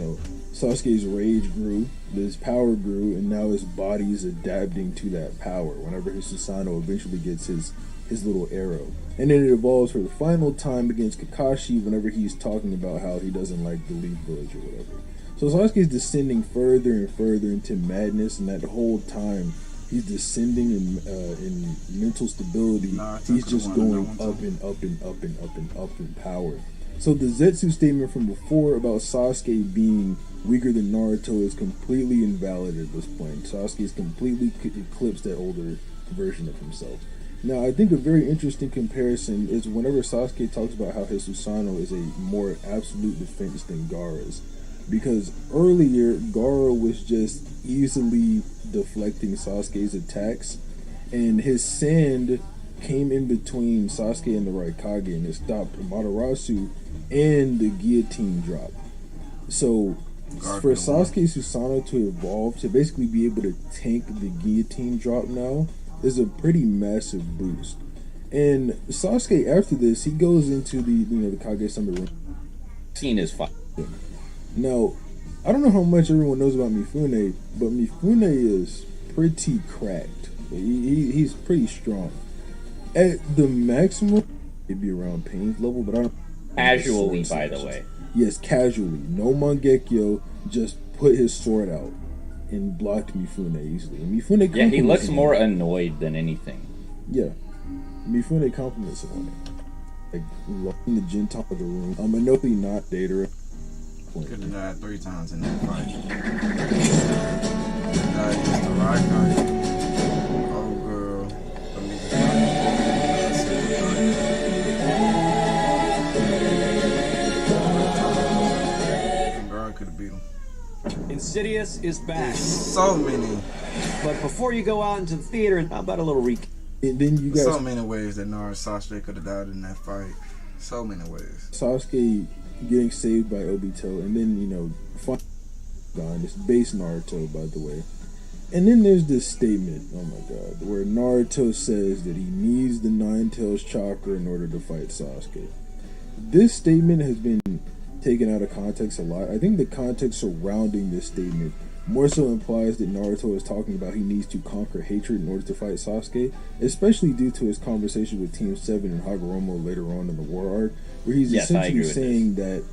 Sasuke's rage grew, his power grew, and now his body is adapting to that power whenever his Susanoo eventually gets his little arrow. And then it evolves for the final time against Kakashi whenever he's talking about how he doesn't like the Leaf Village or whatever. So Sasuke's descending further and further into madness, and that whole time he's descending in mental stability. He's just going up and up and up and up and up in power. So the Zetsu statement from before about Sasuke being weaker than Naruto is completely invalid at this point. Sasuke's completely eclipsed that older version of himself. Now, I think a very interesting comparison is whenever Sasuke talks about how his Susanoo is a more absolute defense than Gaara's. Because earlier, Gaara was just easily deflecting Sasuke's attacks, and his sand came in between Sasuke and the Raikage, and it stopped Amaterasu and the guillotine drop. So, for Sasuke Susanoo to evolve, to basically be able to tank the guillotine drop now, is a pretty massive boost. And Sasuke, after this, he goes into the Kage-sama room. Scene is fun. Now, I don't know how much everyone knows about Mifune, but Mifune is pretty cracked. He's pretty strong. At the maximum, it'd be around Pain's level, but I don't. Casually, by the way. Yes, casually. No Mangekyo, just put his sword out and blocked Mifune easily. And Mifune he looks more annoyed than anything. Yeah. Mifune compliments him on it. Like, in the Jintan of the room. I know he not Deidara. Could have died 3 times in that fight. Died against the Raikage. Oh, girl. Girl could have beat him. Insidious is back. So many. But before you go out into the theater, how about a little recap? And then you got so many ways that Sasuke could have died in that fight. So many ways. Sasuke getting saved by Obito, and then gone. It's base Naruto, by the way. And then there's this statement, oh my god, where Naruto says that he needs the Nine Tails chakra in order to fight Sasuke. This statement has been taken out of context a lot. I think the context surrounding this statement more so implies that Naruto is talking about he needs to conquer hatred in order to fight Sasuke, especially due to his conversation with Team 7 and Hagoromo later on in the war arc, where he's essentially saying that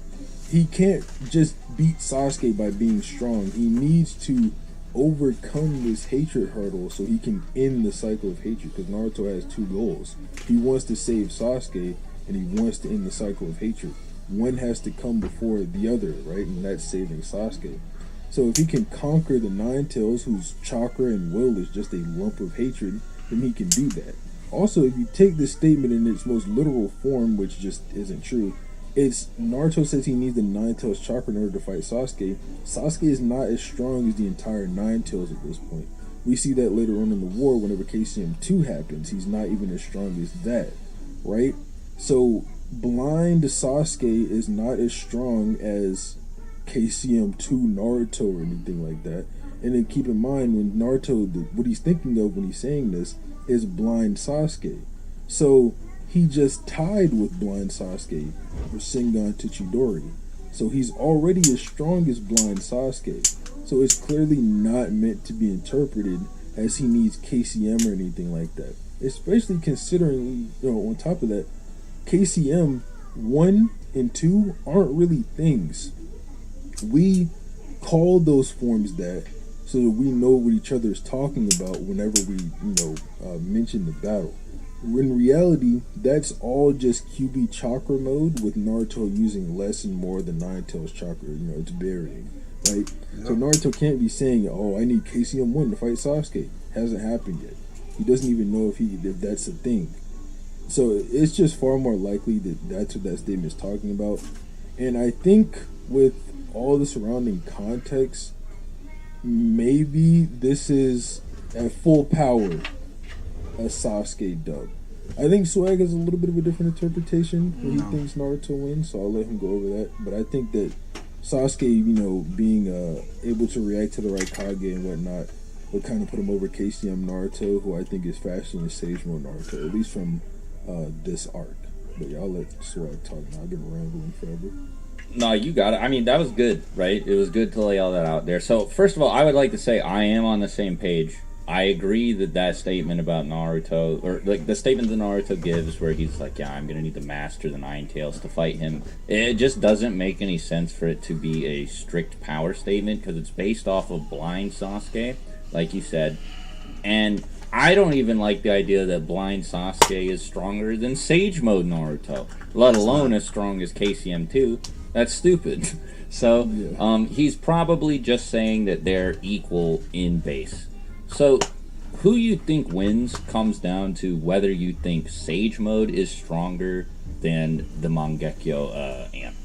he can't just beat Sasuke by being strong. He needs to overcome this hatred hurdle so he can end the cycle of hatred, because Naruto has 2 goals. He wants to save Sasuke, and he wants to end the cycle of hatred. One has to come before the other, right? And that's saving Sasuke. So if he can conquer the Nine Tails, whose chakra and will is just a lump of hatred, then he can do that. Also, if you take this statement in its most literal form, which just isn't true, it's Naruto says he needs the Nine Tails chakra in order to fight Sasuke. Sasuke is not as strong as the entire Nine Tails at this point. We see that later on in the war whenever KCM 2 happens. He's not even as strong as that, right? So blind Sasuke is not as strong as KCM 2 Naruto or anything like that. And then keep in mind, when Naruto, what he's thinking of when he's saying this is blind Sasuke. So he just tied with blind Sasuke for Sengan to Chidori. So he's already as strong as blind Sasuke. So it's clearly not meant to be interpreted as he needs KCM or anything like that. especially considering, on top of that, KCM 1 and 2 aren't really things. We call those forms that so that we know what each other is talking about whenever we, mention the battle. In reality, that's all just QB chakra mode with Naruto using less and more than Nine Tails chakra. It's varying, right? Yep. So Naruto can't be saying, "Oh, I need KCM 1 to fight Sasuke." Hasn't happened yet. He doesn't even know if that's a thing. So it's just far more likely that that's what that statement is talking about. And I think with all the surrounding context, maybe this is at full power a Sasuke dub. I think Swag has a little bit of a different interpretation when he thinks Naruto wins, so I'll let him go over that. But I think that Sasuke, being able to react to the Raikage and whatnot, would kind of put him over KCM Naruto, who I think is faster than Sage Mode Naruto, at least from this arc. But yeah, I'll let Swag talk now. I've been rambling forever. No, you got it. I mean, that was good, right? It was good to lay all that out there. So, first of all, I would like to say I am on the same page. I agree that statement about Naruto, or like the statement that Naruto gives where he's like, yeah, I'm going to need to master the Nine Tails to fight him. It just doesn't make any sense for it to be a strict power statement because it's based off of blind Sasuke, like you said. And I don't even like the idea that blind Sasuke is stronger than Sage Mode Naruto, let alone as strong as KCM2. That's stupid. So, he's probably just saying that they're equal in base. So, who you think wins comes down to whether you think Sage Mode is stronger than the Mangekyo amp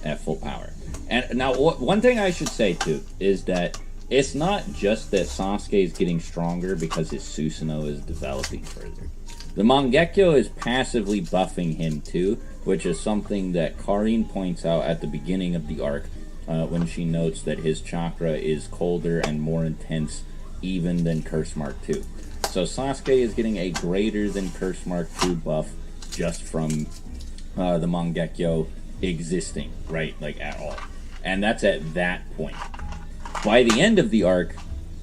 at full power. And now, one thing I should say too is that it's not just that Sasuke is getting stronger because his Susanoo is developing further. The Mangekyo is passively buffing him too, which is something that Karin points out at the beginning of the arc when she notes that his chakra is colder and more intense even than Curse Mark II. So Sasuke is getting a greater than Curse Mark II buff just from the Mangekyo existing, right? Like at all. And that's at that point. By the end of the arc,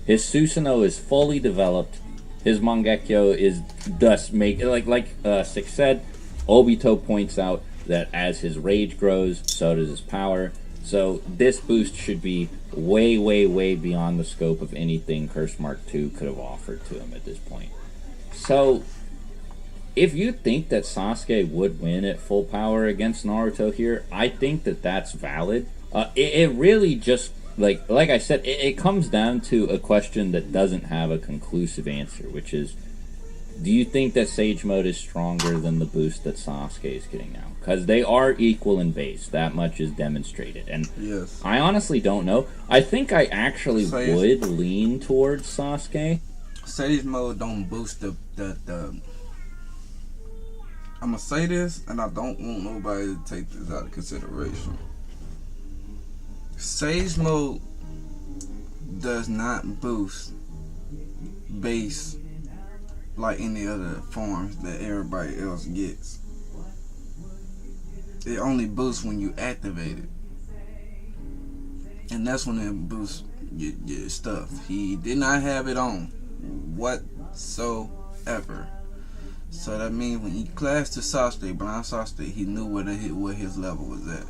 his Susanoo is fully developed. His Mangekyo is thus like Six said, Obito points out that as his rage grows, so does his power. So this boost should be way, way, way beyond the scope of anything Curse Mark II could have offered to him at this point. So if you think that Sasuke would win at full power against Naruto here, I think that that's valid. It really just, like I said, it comes down to a question that doesn't have a conclusive answer, which is, do you think that Sage Mode is stronger than the boost that Sasuke is getting now? Because they are equal in base. That much is demonstrated. And yes. I honestly don't know. I think I actually would lean towards Sasuke. Sage Mode don't boost the I'm going to say this, and I don't want nobody to take this out of consideration. Sage Mode does not boost base like any other forms that everybody else gets. It only boosts when you activate it, and that's when it boosts your stuff. He did not have it on whatsoever. So that means when he clashed to Sasuke, blind Sasuke, he knew where his level was at.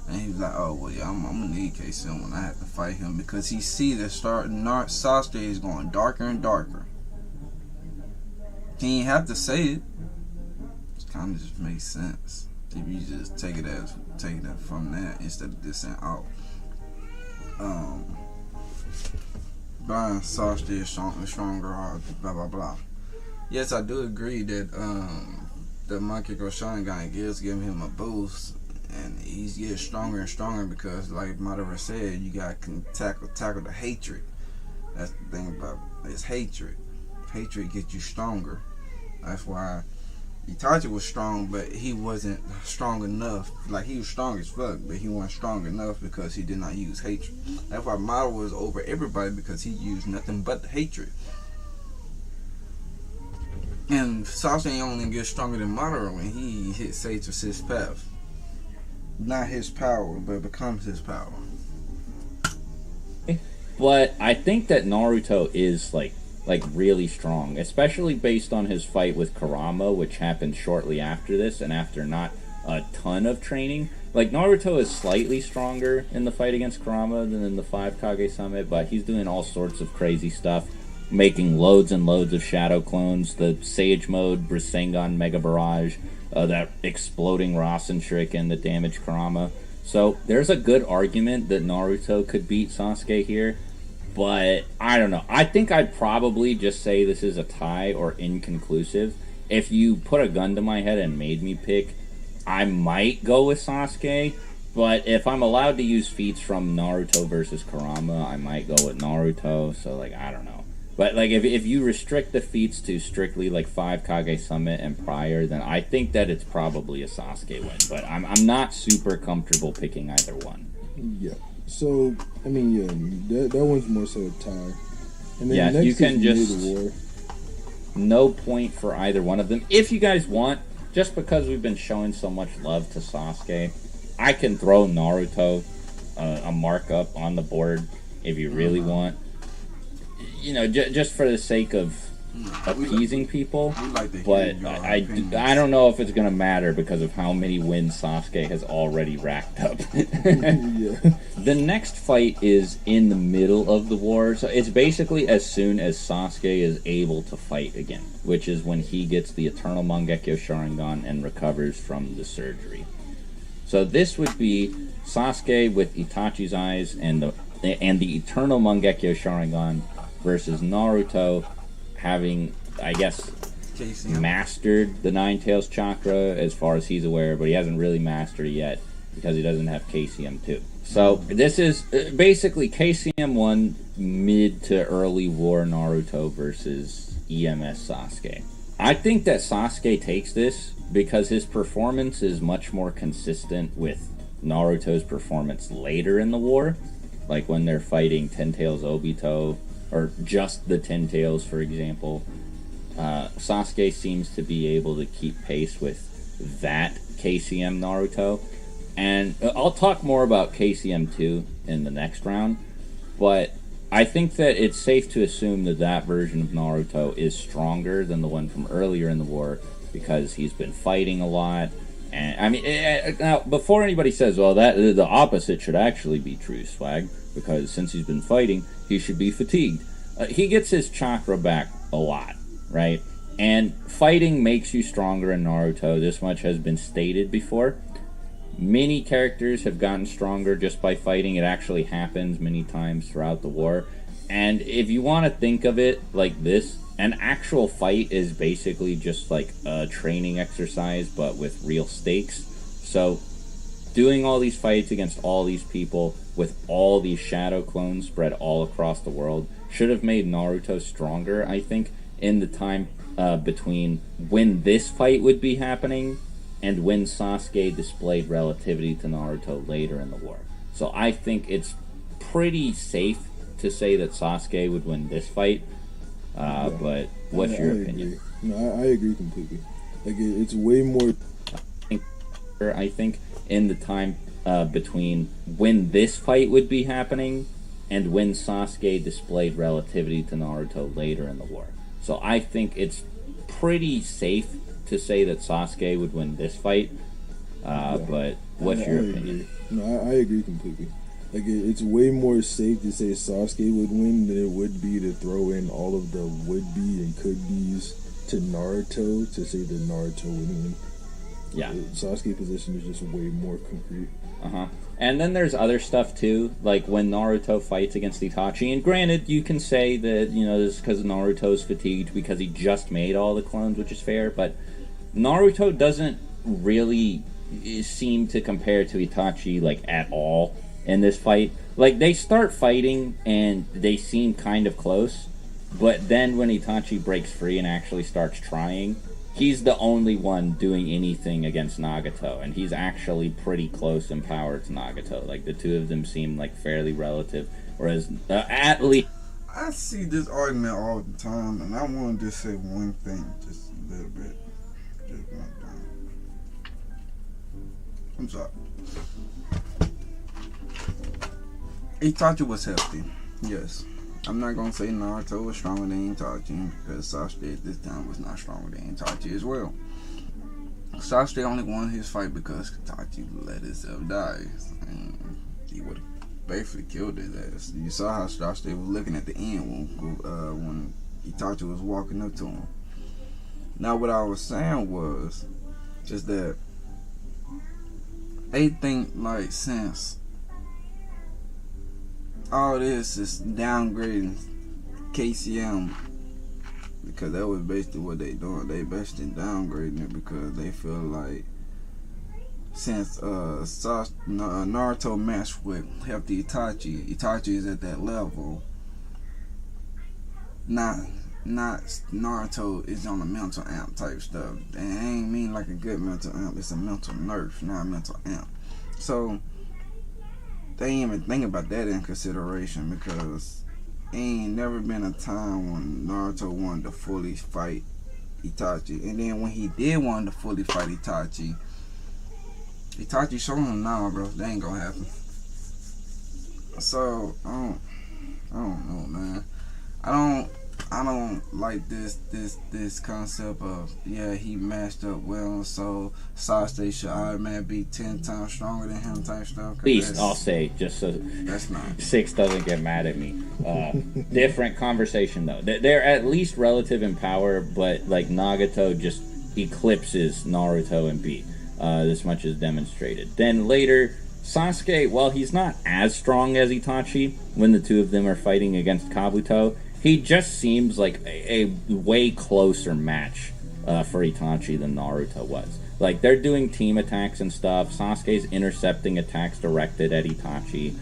And he was like, oh, well, yeah, I'm going to need KCM when I have to fight him. Because he see that Sasuke is going darker and darker. He ain't have to say it. It kind of just makes sense. If you just take it from that instead of this saying, oh, blind Sasuke is stronger, blah, blah, blah. Yes, I do agree that the Mangekyo Sharingan gives him a boost. And he's getting stronger and stronger because, like Madara said, you got to tackle the hatred. That's the thing about it's hatred. Hatred gets you stronger. That's why Itachi was strong, but he wasn't strong enough. Like, he was strong as fuck, but he wasn't strong enough because he did not use hatred. That's why Madara was over everybody, because he used nothing but hatred. And Sasuke only gets stronger than Madara when he hits Sage of Sixth Path. Not his power, but it becomes his power. But I think that Naruto is, like, like really strong, especially based on his fight with Kurama, which happened shortly after this and after not a ton of training. Like, Naruto is slightly stronger in the fight against Kurama than in the 5 Kage Summit, but he's doing all sorts of crazy stuff, making loads and loads of shadow clones, the Sage Mode, Rasengan Mega Barrage, that exploding Rasen Shuriken that damaged Kurama. So there's a good argument that Naruto could beat Sasuke here, but I don't know. I think I'd probably just say this is a tie or inconclusive. If you put a gun to my head and made me pick, I might go with Sasuke, but if I'm allowed to use feats from Naruto versus Kurama, I might go with Naruto, so, like, I don't know. But, like, if you restrict the feats to strictly, like, 5 Kage Summit and prior, then I think that it's probably a Sasuke win, but I'm not super comfortable picking either one. Yeah. So, I mean, yeah, that one's more so a tie. And then Yeah, next you can is just... Mid-War. No point for either one of them. If you guys want, just because we've been showing so much love to Sasuke, I can throw Naruto a markup on the board if you really want. You know, just for the sake of appeasing people. But I don't know if it's going to matter because of how many wins Sasuke has already racked up. Yeah. The next fight is in the middle of the war. So it's basically as soon as Sasuke is able to fight again, which is when he gets the Eternal Mangekyo Sharingan and recovers from the surgery. So this would be Sasuke with Itachi's eyes and the Eternal Mangekyo Sharingan versus Naruto having, I guess, mastered the Nine Tails Chakra as far as he's aware, but he hasn't really mastered it yet because he doesn't have KCM2. So this is basically KCM1 mid to early war Naruto versus EMS Sasuke. I think that Sasuke takes this because his performance is much more consistent with Naruto's performance later in the war, like when they're fighting Ten Tails Obito, or just the Ten Tails, for example. Sasuke seems to be able to keep pace with that KCM Naruto. And I'll talk more about KCM2 in the next round, but I think that it's safe to assume that that version of Naruto is stronger than the one from earlier in the war because he's been fighting a lot. And I mean, now, before anybody says, well, that the opposite should actually be true, Swag, because since he's been fighting, he should be fatigued. He gets his chakra back a lot, right? And fighting makes you stronger in Naruto. This much has been stated before. Many characters have gotten stronger just by fighting. It actually happens many times throughout the war. And if you want to think of it like this, an actual fight is basically just like a training exercise, but with real stakes. So doing all these fights against all these people with all these shadow clones spread all across the world should have made Naruto stronger, I think, in the time between when this fight would be happening and when Sasuke displayed relativity to Naruto later in the war. So I think it's pretty safe to say that Sasuke would win this fight. But what's your opinion? No, I agree completely. Like, it's way more... I think in the time between when this fight would be happening and when Sasuke displayed relativity to Naruto later in the war. So I think it's pretty safe to say that Sasuke would win this fight. But what's your opinion? No, I agree completely. Like, it's way more safe to say Sasuke would win than it would be to throw in all of the would-be and could-be's to Naruto to say that Naruto would win. Yeah. Sasuke's position is just way more concrete. And then there's other stuff too, like when Naruto fights against Itachi. And granted, you can say that, you know, this is because Naruto's fatigued because he just made all the clones, which is fair. But Naruto doesn't really seem to compare to Itachi, like, at all in this fight. Like, they start fighting and they seem kind of close. But then when Itachi breaks free and actually starts trying, he's the only one doing anything against Nagato, and he's actually pretty close in power to Nagato. Like, the two of them seem like fairly relative, whereas at least... I see this argument all the time, and I want to just say one thing, just a little bit. Just one thing. I'm sorry. Itachi was healthy, yes. I'm not gonna say Naruto was stronger than Itachi because Sasuke at this time was not stronger than Itachi as well. Sasuke only won his fight because Itachi let himself die, and he would have basically killed his ass. You saw how Sasuke was looking at the end when Itachi was walking up to him. Now, what I was saying was just that they think like since all this is downgrading KCM, because that was basically what they doing. They basically downgrading it because they feel like since Naruto matched with Hefty Itachi is at that level. Not Naruto is on a mental amp type stuff. And I ain't mean like a good mental amp. It's a mental nerf, not a mental amp. So they ain't even think about that in consideration because ain't never been a time when Naruto wanted to fully fight Itachi. And then when he did want to fully fight Itachi showed him, nah, bro, that ain't gonna happen. So I don't know, man. I don't like this concept of, yeah, he matched up well, so Sasuke should automatically be 10 times stronger than him type stuff. At least I'll say, just so that's not. Six doesn't get mad at me. Different conversation though. They're at least relative in power, but like Nagato just eclipses Naruto and Beat. This much is demonstrated. Then later, Sasuke, while he's not as strong as Itachi when the two of them are fighting against Kabuto, he just seems like a way closer match for Itachi than Naruto was. Like, they're doing team attacks and stuff. Sasuke's intercepting attacks directed at Itachi.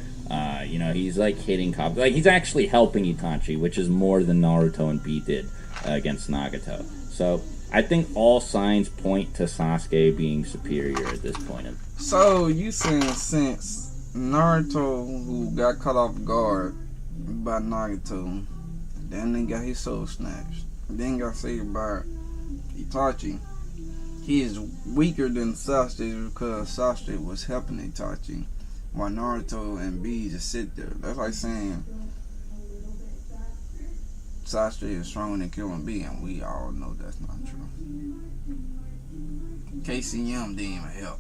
He's like hitting Kabuto. Like, he's actually helping Itachi, which is more than Naruto and B did against Nagato. So I think all signs point to Sasuke being superior at this point. So you saying since Naruto, who got caught off guard by Nagato, then got his soul snatched, then got saved by Itachi, he is weaker than Sasuke because Sasuke was helping Itachi, while Naruto and B just sit there. That's like saying Sasuke is stronger than Killing B, and we all know that's not true. KCM didn't even help.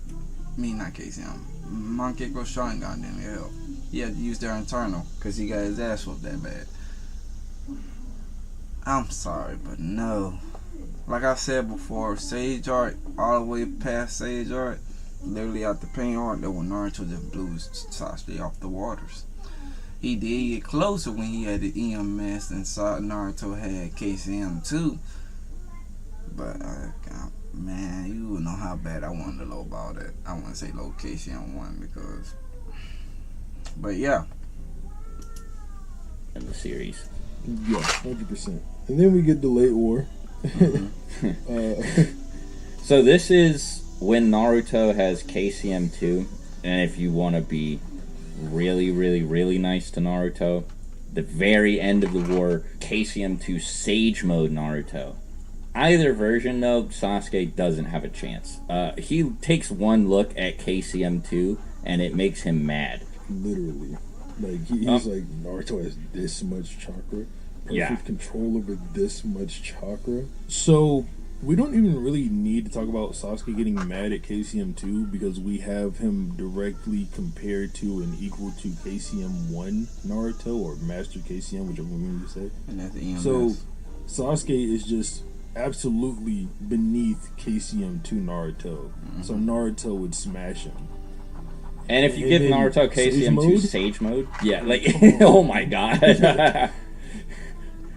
Not KCM. Monkeko Sharingan didn't even help. He had to use their internal because he got his ass whooped that bad. I'm sorry, but no. Like I said before, Sage Art, all the way past Sage Art, literally out the paint art, that when Naruto just blew Sasuke off the waters. He did get closer when he had the EMS and Naruto had KCM too. But, man, you would know how bad I wanted to lowball that. I want to say low KCM 1 because... But, yeah. In the series. Yeah, 100%. And then we get the late war. So this is when Naruto has KCM 2, and if you want to be really, really, really nice to Naruto, the very end of the war, KCM 2 Sage Mode Naruto. Either version, though, Sasuke doesn't have a chance. He takes one look at KCM 2, and it makes him mad. Literally. Like, he's like, Naruto has this much chakra. Perfect control over this much chakra. So, we don't even really need to talk about Sasuke getting mad at KCM2 because we have him directly compared to and equal to KCM1 Naruto, or Master KCM, whichever one you say. And that's the EMS. So, Sasuke is just absolutely beneath KCM2 Naruto. Mm-hmm. So Naruto would smash him. And if you give Naruto KCM2 Sage Mode, yeah, like, oh my god.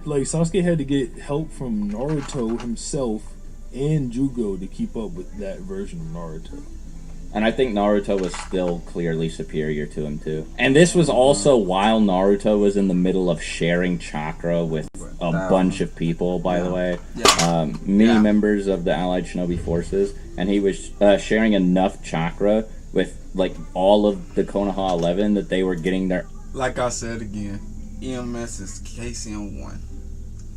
Like, Sasuke had to get help from Naruto himself and Jugo to keep up with that version of Naruto. And I think Naruto was still clearly superior to him, too. And this was also while Naruto was in the middle of sharing chakra with a bunch of people, by the way. Many members of the Allied Shinobi Forces. And he was sharing enough chakra with, like, all of the Konoha 11 that they were getting their... Like I said again, EMS is KCM 1.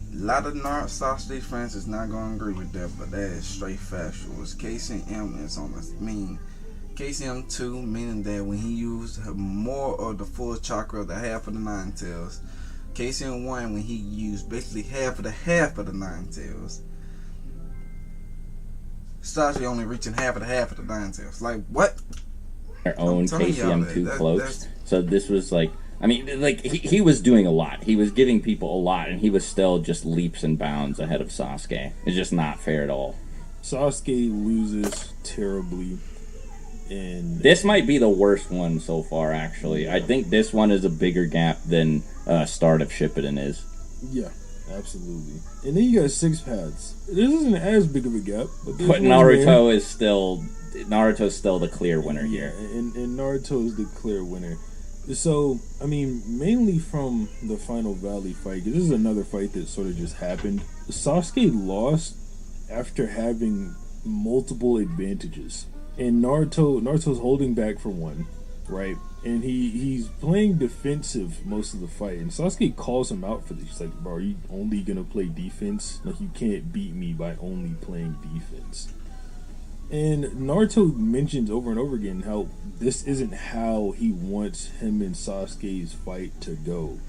A lot of Sasuke fans is not going to agree with that, but that is straight factual. It's KCM is on the mean. KCM 2, meaning that when he used more of the full chakra of the half of the Nine Tails, Casey won when he used basically half of the Nine Tails. Sasuke only reaching half of the Nine Tails. Like, what? Their own telling Casey, y'all I'm that- too that- close. that's- So this was like, I mean, like he was doing a lot. He was giving people a lot, and he was still just leaps and bounds ahead of Sasuke. It's just not fair at all. Sasuke loses terribly, and This might be the worst one so far, actually. I think this one is a bigger gap than Start of Shippuden is. yeah, absolutely. And then you got 6 paths. This isn't as big of a gap, but there's But one Naruto's still the clear winner there. here. And Naruto is the clear winner. So, I mean, mainly from the Final Valley fight, 'cause this is another fight that sort of just happened. Sasuke lost after having multiple advantages. And Naruto's holding back for one, right? And he's playing defensive most of the fight. And Sasuke calls him out for this. He's like, bro, are you only gonna play defense? Like, you can't beat me by only playing defense. And Naruto mentions over and over again how this isn't how he wants him and Sasuke's fight to go.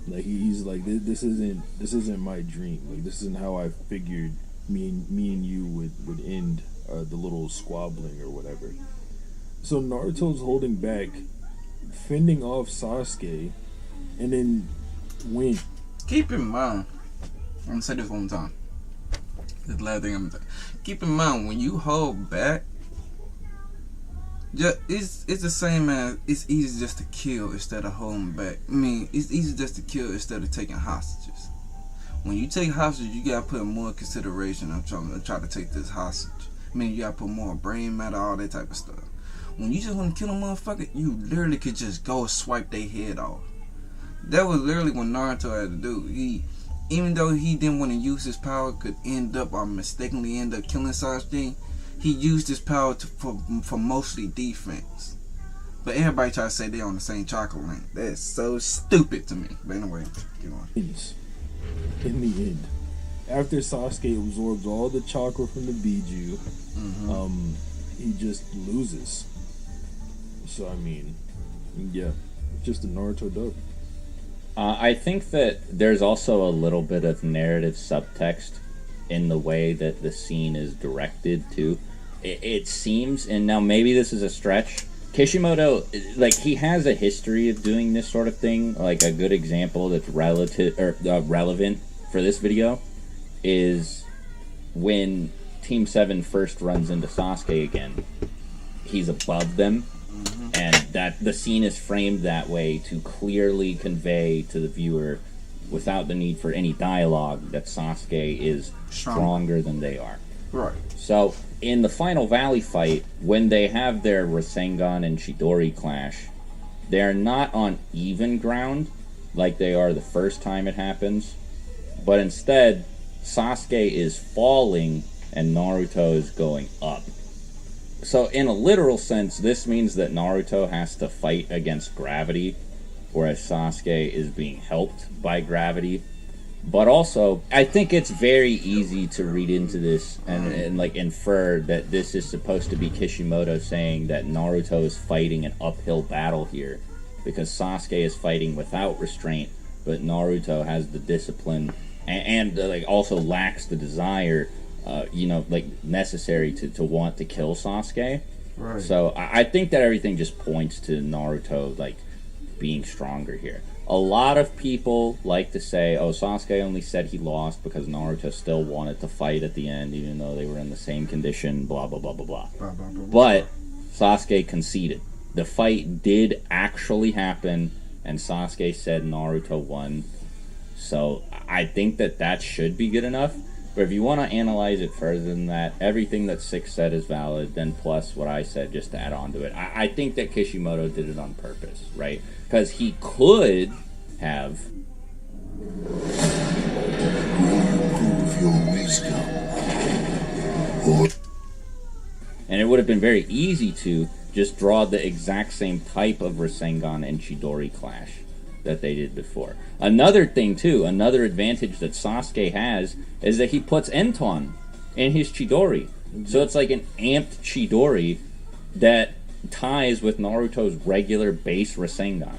Like, he's like, this isn't my dream. Like, this isn't how I figured me and you would end the little squabbling or whatever. So Naruto's holding back, fending off Sasuke, and then win. Keep in mind, I'm gonna say this one more time. This is the last thing I'm gonna say. Keep in mind, when you hold back, it's the same as it's easy just to kill instead of holding back. I mean, it's easy just to kill instead of taking hostages. When you take hostages, you gotta put more consideration on trying to take this hostage. I mean, you gotta put more brain matter, all that type of stuff. When you just want to kill a motherfucker, you literally could just go swipe their head off. That was literally what Naruto had to do. Even though he didn't want to use his power, could end up or mistakenly end up killing Sasuke, he used his power for mostly defense. But everybody try to say they're on the same chocolate lane. That's so stupid to me. But anyway, get on. In the end, after Sasuke absorbs all the chakra from the Biju, he just loses. So, I mean, yeah, just a Naruto dub. I think that there's also a little bit of narrative subtext in the way that the scene is directed too. It seems, and now maybe this is a stretch, Kishimoto, like, he has a history of doing this sort of thing. Like, a good example that's relevant for this video is when Team 7 first runs into Sasuke again. He's above them, and that the scene is framed that way to clearly convey to the viewer, without the need for any dialogue, that Sasuke is stronger than they are. Right. So, in the Final Valley fight, when they have their Rasengan and Chidori clash, they're not on even ground like they are the first time it happens, but instead, Sasuke is falling and Naruto is going up. So, in a literal sense, this means that Naruto has to fight against gravity, whereas Sasuke is being helped by gravity. But also, I think it's very easy to read into this and like infer that this is supposed to be Kishimoto saying that Naruto is fighting an uphill battle here, because Sasuke is fighting without restraint, but Naruto has the discipline and like also lacks the desire, like necessary to want to kill Sasuke. Right. So I think that everything just points to Naruto like being stronger here. A lot of people like to say, oh, Sasuke only said he lost because Naruto still wanted to fight at the end, even though they were in the same condition, blah, blah, blah, blah, blah. But Sasuke conceded. The fight did actually happen, and Sasuke said Naruto won. So I think that should be good enough. But if you want to analyze it further than that, everything that Six said is valid, then plus what I said just to add on to it. I think that Kishimoto did it on purpose, right? Because he could have... And it would have been very easy to just draw the exact same type of Rasengan and Chidori clash that they did before. Another thing too, another advantage that Sasuke has is that he puts Enton in his Chidori. So it's like an amped Chidori that ties with Naruto's regular base Rasengan.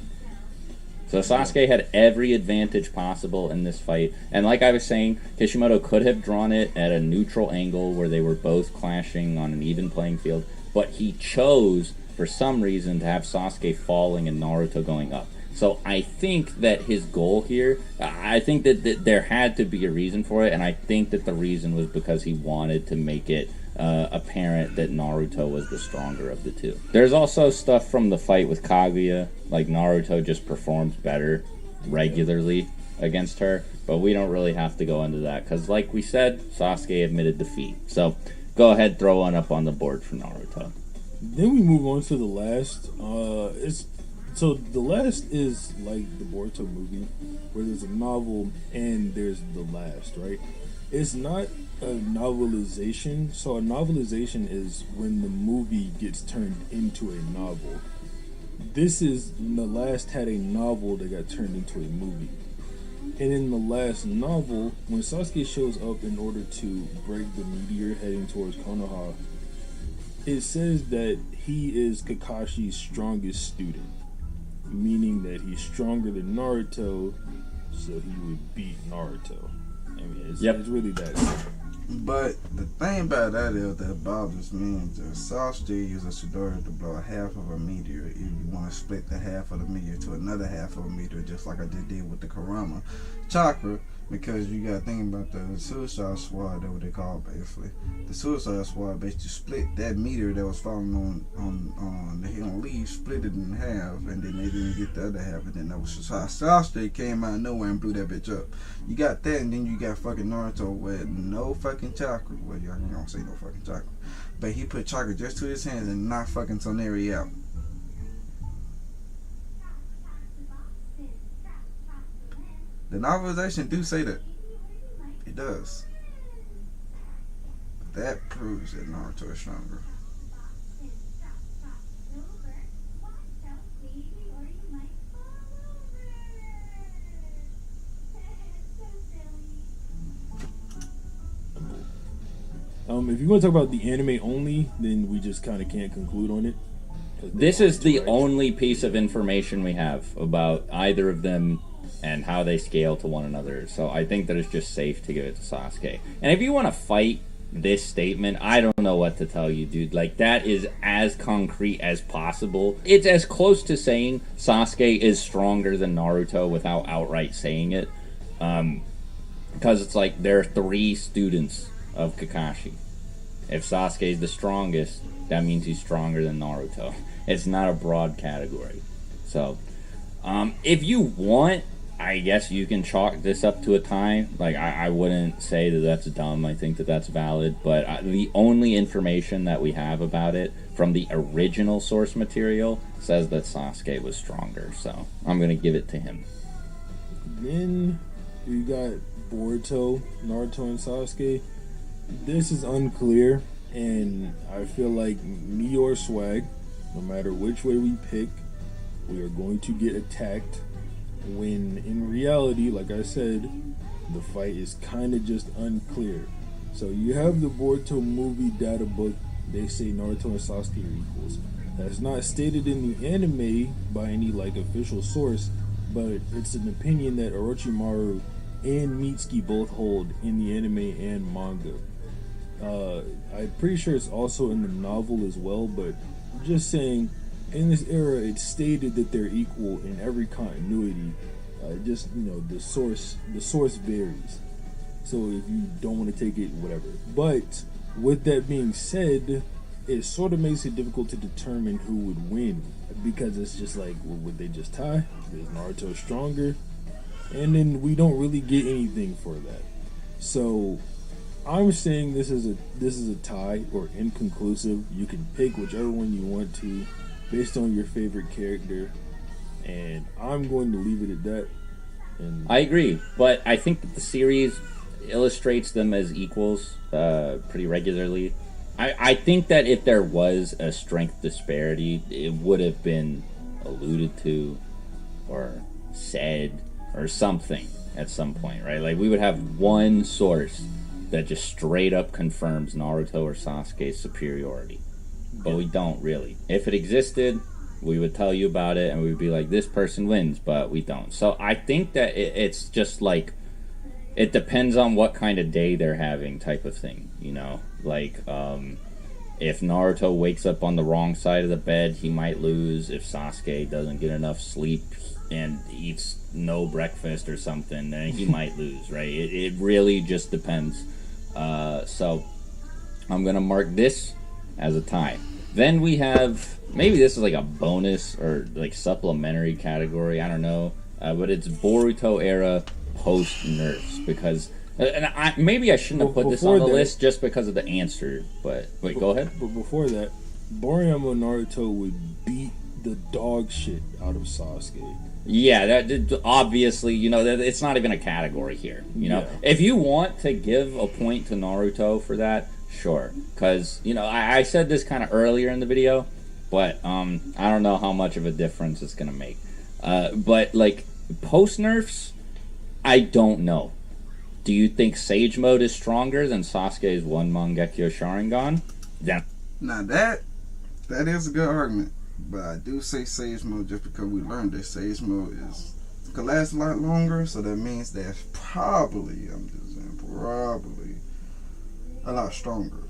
So Sasuke had every advantage possible in this fight. And like I was saying, Kishimoto could have drawn it at a neutral angle where they were both clashing on an even playing field, but he chose, for some reason, to have Sasuke falling and Naruto going up. So I think that his goal here, I think that there had to be a reason for it, and I think that the reason was because he wanted to make it apparent that Naruto was the stronger of the two. There's also stuff from the fight with Kaguya, like Naruto just performs better regularly against her, but we don't really have to go into that, because like we said, Sasuke admitted defeat. So go ahead, throw one up on the board for Naruto. Then we move on to the last. So the last is like the Boruto movie, where there's a novel and there's the last, right? It's not a novelization. So a novelization is when the movie gets turned into a novel. This is, the last had a novel that got turned into a movie. And in the last novel, when Sasuke shows up in order to break the meteor heading towards Konoha, it says that he is Kakashi's strongest student, meaning that he's stronger than Naruto, so he would beat Naruto. I mean, it's really that simple. But the thing about that is that bothers me is that Sasuke uses Chidori to blow half of a meteor. If you want to split the half of the meteor to another half of a meteor, just like I just did with the Kurama chakra, because you got to think about the Suicide Squad, that's what they call it, basically. The Suicide Squad basically split that meteor that was falling on the Hidden Leaf, split it in half, and then they didn't get the other half, and then that was Sasuke came out of nowhere and blew that bitch up. You got that, and then you got fucking Naruto with no fucking chakra. Well, y'all ain't gonna say no fucking chakra, but he put chakra just to his hands and knocked fucking Toneri out. The novelization do say that. It does. That proves that Naruto is stronger. If you want to talk about the anime only, then we just kind of can't conclude on it. This is the only piece of information we have about either of them and how they scale to one another. So I think that it's just safe to give it to Sasuke. And if you want to fight this statement, I don't know what to tell you, dude. Like, that is as concrete as possible. It's as close to saying Sasuke is stronger than Naruto without outright saying it. Because it's like there are 3 students of Kakashi. If Sasuke is the strongest, that means he's stronger than Naruto. It's not a broad category. So, if you want, I guess you can chalk this up to a tie. Like, I wouldn't say that that's dumb. I think that that's valid. But the only information that we have about it from the original source material says that Sasuke was stronger. So I'm going to give it to him. Then you got Boruto, Naruto, and Sasuke. This is unclear. And I feel like me or Swag, no matter which way we pick, we are going to get attacked. When in reality, like I said, the fight is kind of just unclear. So you have the Boruto movie data book. They say Naruto and Sasuke are equals. That's not stated in the anime by any like official source, but it's an opinion that Orochimaru and Mitsuki both hold in the anime and manga. I'm pretty sure it's also in the novel as well, but I'm just saying, in this era, it's stated that they're equal in every continuity. Just, you know, the source varies. So if you don't want to take it, whatever. But with that being said, it sort of makes it difficult to determine who would win, because it's just like, well, would they just tie? Is Naruto stronger? And then we don't really get anything for that. So I'm saying this is a tie or inconclusive. You can pick whichever one you want to, based on your favorite character, and I'm going to leave it at that. And I agree, but I think that the series illustrates them as equals pretty regularly. I think that if there was a strength disparity, it would have been alluded to or said or something at some point, right? Like, we would have one source that just straight up confirms Naruto or Sasuke's superiority. But we don't really. If it existed, we would tell you about it, and we'd be like, this person wins, but we don't. So I think that it's just like, it depends on what kind of day they're having type of thing, you know? Like, if Naruto wakes up on the wrong side of the bed, he might lose. If Sasuke doesn't get enough sleep and eats no breakfast or something, then he might lose, right? It really just depends. So I'm going to mark this as a tie. Then we have, maybe this is like a bonus or like supplementary category, I don't know. But it's Boruto era post nerfs, because maybe I shouldn't have put this on the list just because of the answer. But wait, go ahead. But before that, Boriyama Naruto would beat the dog shit out of Sasuke. Yeah, that obviously, you know, it's not even a category here. You know, Yeah. if you want to give a point to Naruto for that, sure. Because, you know, I said this kind of earlier in the video, but I don't know how much of a difference it's gonna make. But like post nerfs, I don't know. Do you think Sage Mode is stronger than Sasuke's one Mangekyo Sharingan? Yeah. Now that is a good argument, but I do say Sage Mode just because we learned that Sage Mode could last a lot longer, so that means that's probably, I'm just saying, probably a lot stronger.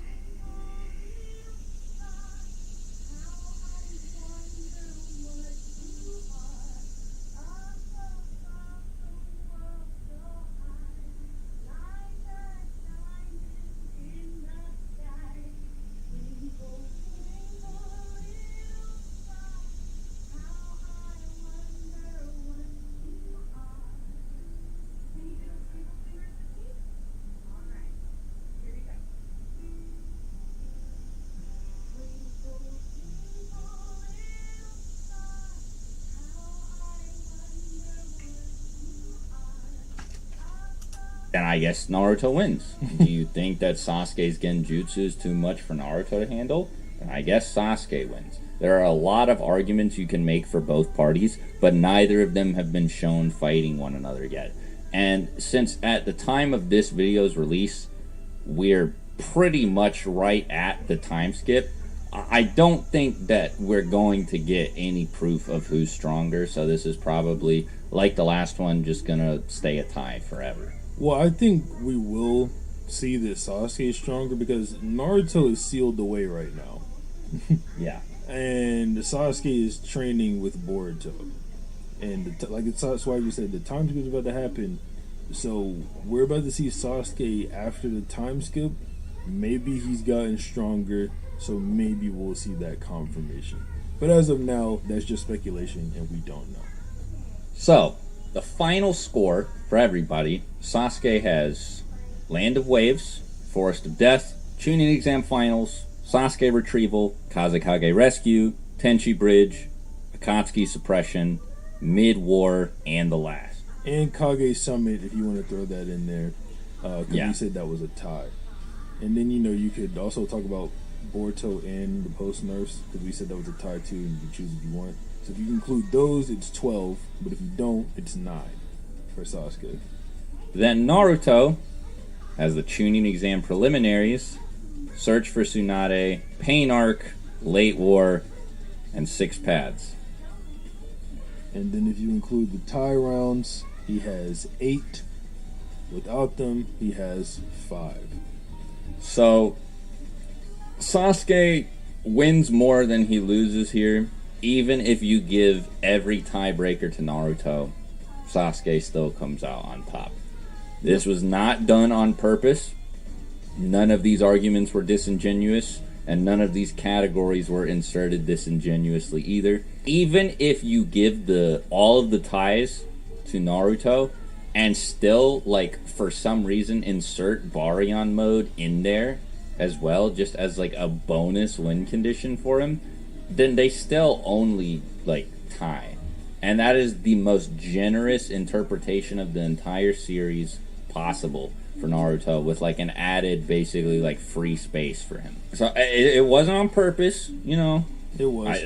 And I guess Naruto wins. Do you think that Sasuke's Genjutsu is too much for Naruto to handle? And I guess Sasuke wins. There are a lot of arguments you can make for both parties, but neither of them have been shown fighting one another yet. And since at the time of this video's release, we're pretty much right at the time skip, I don't think that we're going to get any proof of who's stronger, so this is probably, like the last one, just gonna stay a tie forever. Well, I think we will see that Sasuke is stronger because Naruto is sealed away right now. Yeah. And Sasuke is training with Boruto. And that's why we said the time skip is about to happen. So we're about to see Sasuke after the time skip. Maybe he's gotten stronger, so maybe we'll see that confirmation. But as of now, that's just speculation and we don't know. So, the final score for everybody, Sasuke has Land of Waves, Forest of Death, Chunin Exam Finals, Sasuke Retrieval, Kazekage Rescue, Tenchi Bridge, Akatsuki Suppression, Mid-War, and the last. And Kage Summit, if you want to throw that in there, because Yeah. we said that was a tie. And then, you know, you could also talk about Boruto and the post nerfs, because we said that was a tie too, and you can choose if you want. So if you include those, it's 12, but if you don't, it's 9 for Sasuke. Then Naruto has the Chunin Exam Preliminaries, Search for Tsunade, Pain Arc, Late War, and 6 pads. And then if you include the tie rounds, he has 8. Without them, he has 5. So, Sasuke wins more than he loses here. Even if you give every tiebreaker to Naruto, Sasuke still comes out on top. This was not done on purpose. None of these arguments were disingenuous, and none of these categories were inserted disingenuously either. Even if you give all of the ties to Naruto, and still, like, for some reason, insert Baryon mode in there as well, just as, like, a bonus win condition for him, then they still only, like, tie. And that is the most generous interpretation of the entire series possible for Naruto, with, like, an added, basically, like, free space for him. So, it wasn't on purpose, you know. It was.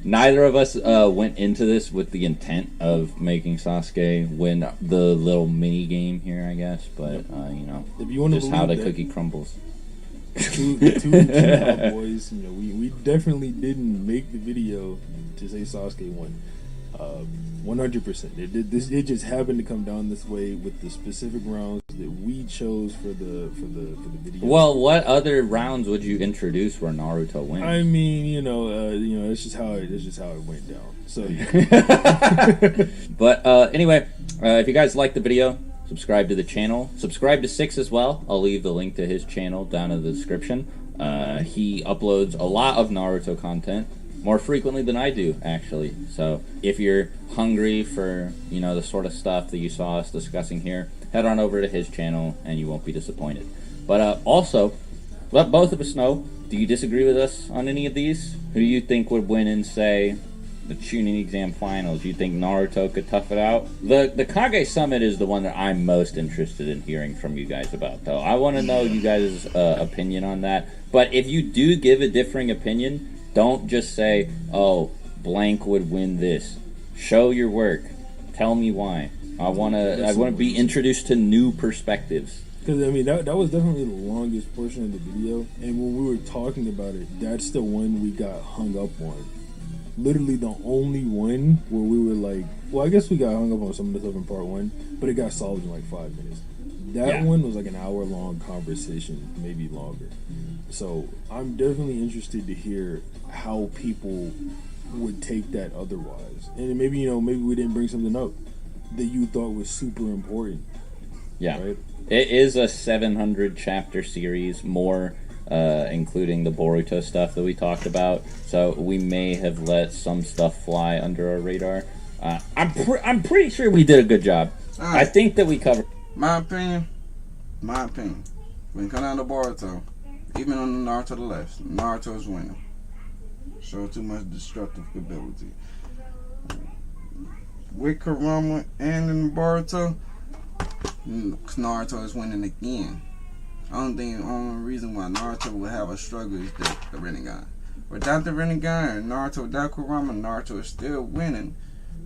Neither of us went into this with the intent of making Sasuke win the little mini game here, I guess. But, you know, If you want to just how the believe that- cookie crumbles. two Hot boys. You know, we definitely didn't make the video to say Sasuke won. 100%. It just happened to come down this way with the specific rounds that we chose for the video. Well, what other rounds would you introduce where Naruto wins? I mean, it's just how it went down. So, yeah. But anyway, if you guys like the video, subscribe to the channel. Subscribe to Six as well. I'll leave the link to his channel down in the description. He uploads a lot of Naruto content, more frequently than I do, actually. So if you're hungry for, the sort of stuff that you saw us discussing here, head on over to his channel and you won't be disappointed. But also, let both of us know, do you disagree with us on any of these? Who do you think would win in, say, the Chunin exam finals? Do you think Naruto could tough it out? The Kage Summit is the one that I'm most interested in hearing from you guys about, though. I want to know you guys' opinion on that. But if you do give a differing opinion, don't just say, oh, blank would win this. Show your work. Tell me why. I want to be introduced to new perspectives. Because, I mean, that was definitely the longest portion of the video. And when we were talking about it, that's the one we got hung up on. Literally the only one where we were like, well, I guess we got hung up on some of the stuff in part 1, but it got solved in like 5 minutes. That one was like an hour-long conversation, maybe longer. So I'm definitely interested to hear how people would take that otherwise. And maybe, maybe we didn't bring something up that you thought was super important. Yeah. Right? It is a 700 chapter series, more including the Boruto stuff that we talked about. So we may have let some stuff fly under our radar. I'm pretty sure we did a good job. Right. I think that we covered. My opinion, when it comes down to Boruto, even on the Naruto to the left, Naruto is winning. Show too much destructive ability. With Kurama and in Boruto, Naruto is winning again. Only reason why Naruto would have a struggle is the Rinnegan. Without the Rinnegan, Naruto without Kurama, Naruto is still winning.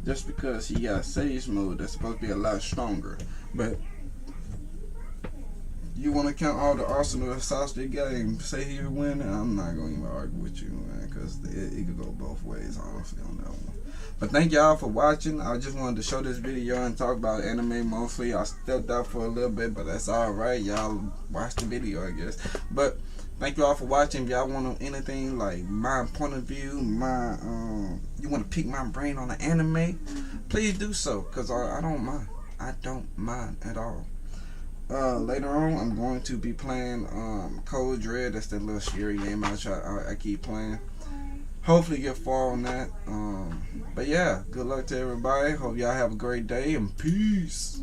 Just because he got Sage Mode that's supposed to be a lot stronger. But you want to count all the arsenal of Sasuke got and say he would win? I'm not going to even argue with you, man, because it could go both ways, honestly, on that one. But thank y'all for watching. I just wanted to show this video and talk about anime mostly. I stepped out for a little bit, but that's alright. Y'all watch the video, I guess. But thank you all for watching. If y'all want anything like my point of view, you want to pick my brain on the anime, please do so, because I don't mind. I don't mind at all. Later on, I'm going to be playing Code Dread. That's that little scary game I keep playing. Hopefully get far on that. But yeah, good luck to everybody. Hope y'all have a great day and peace.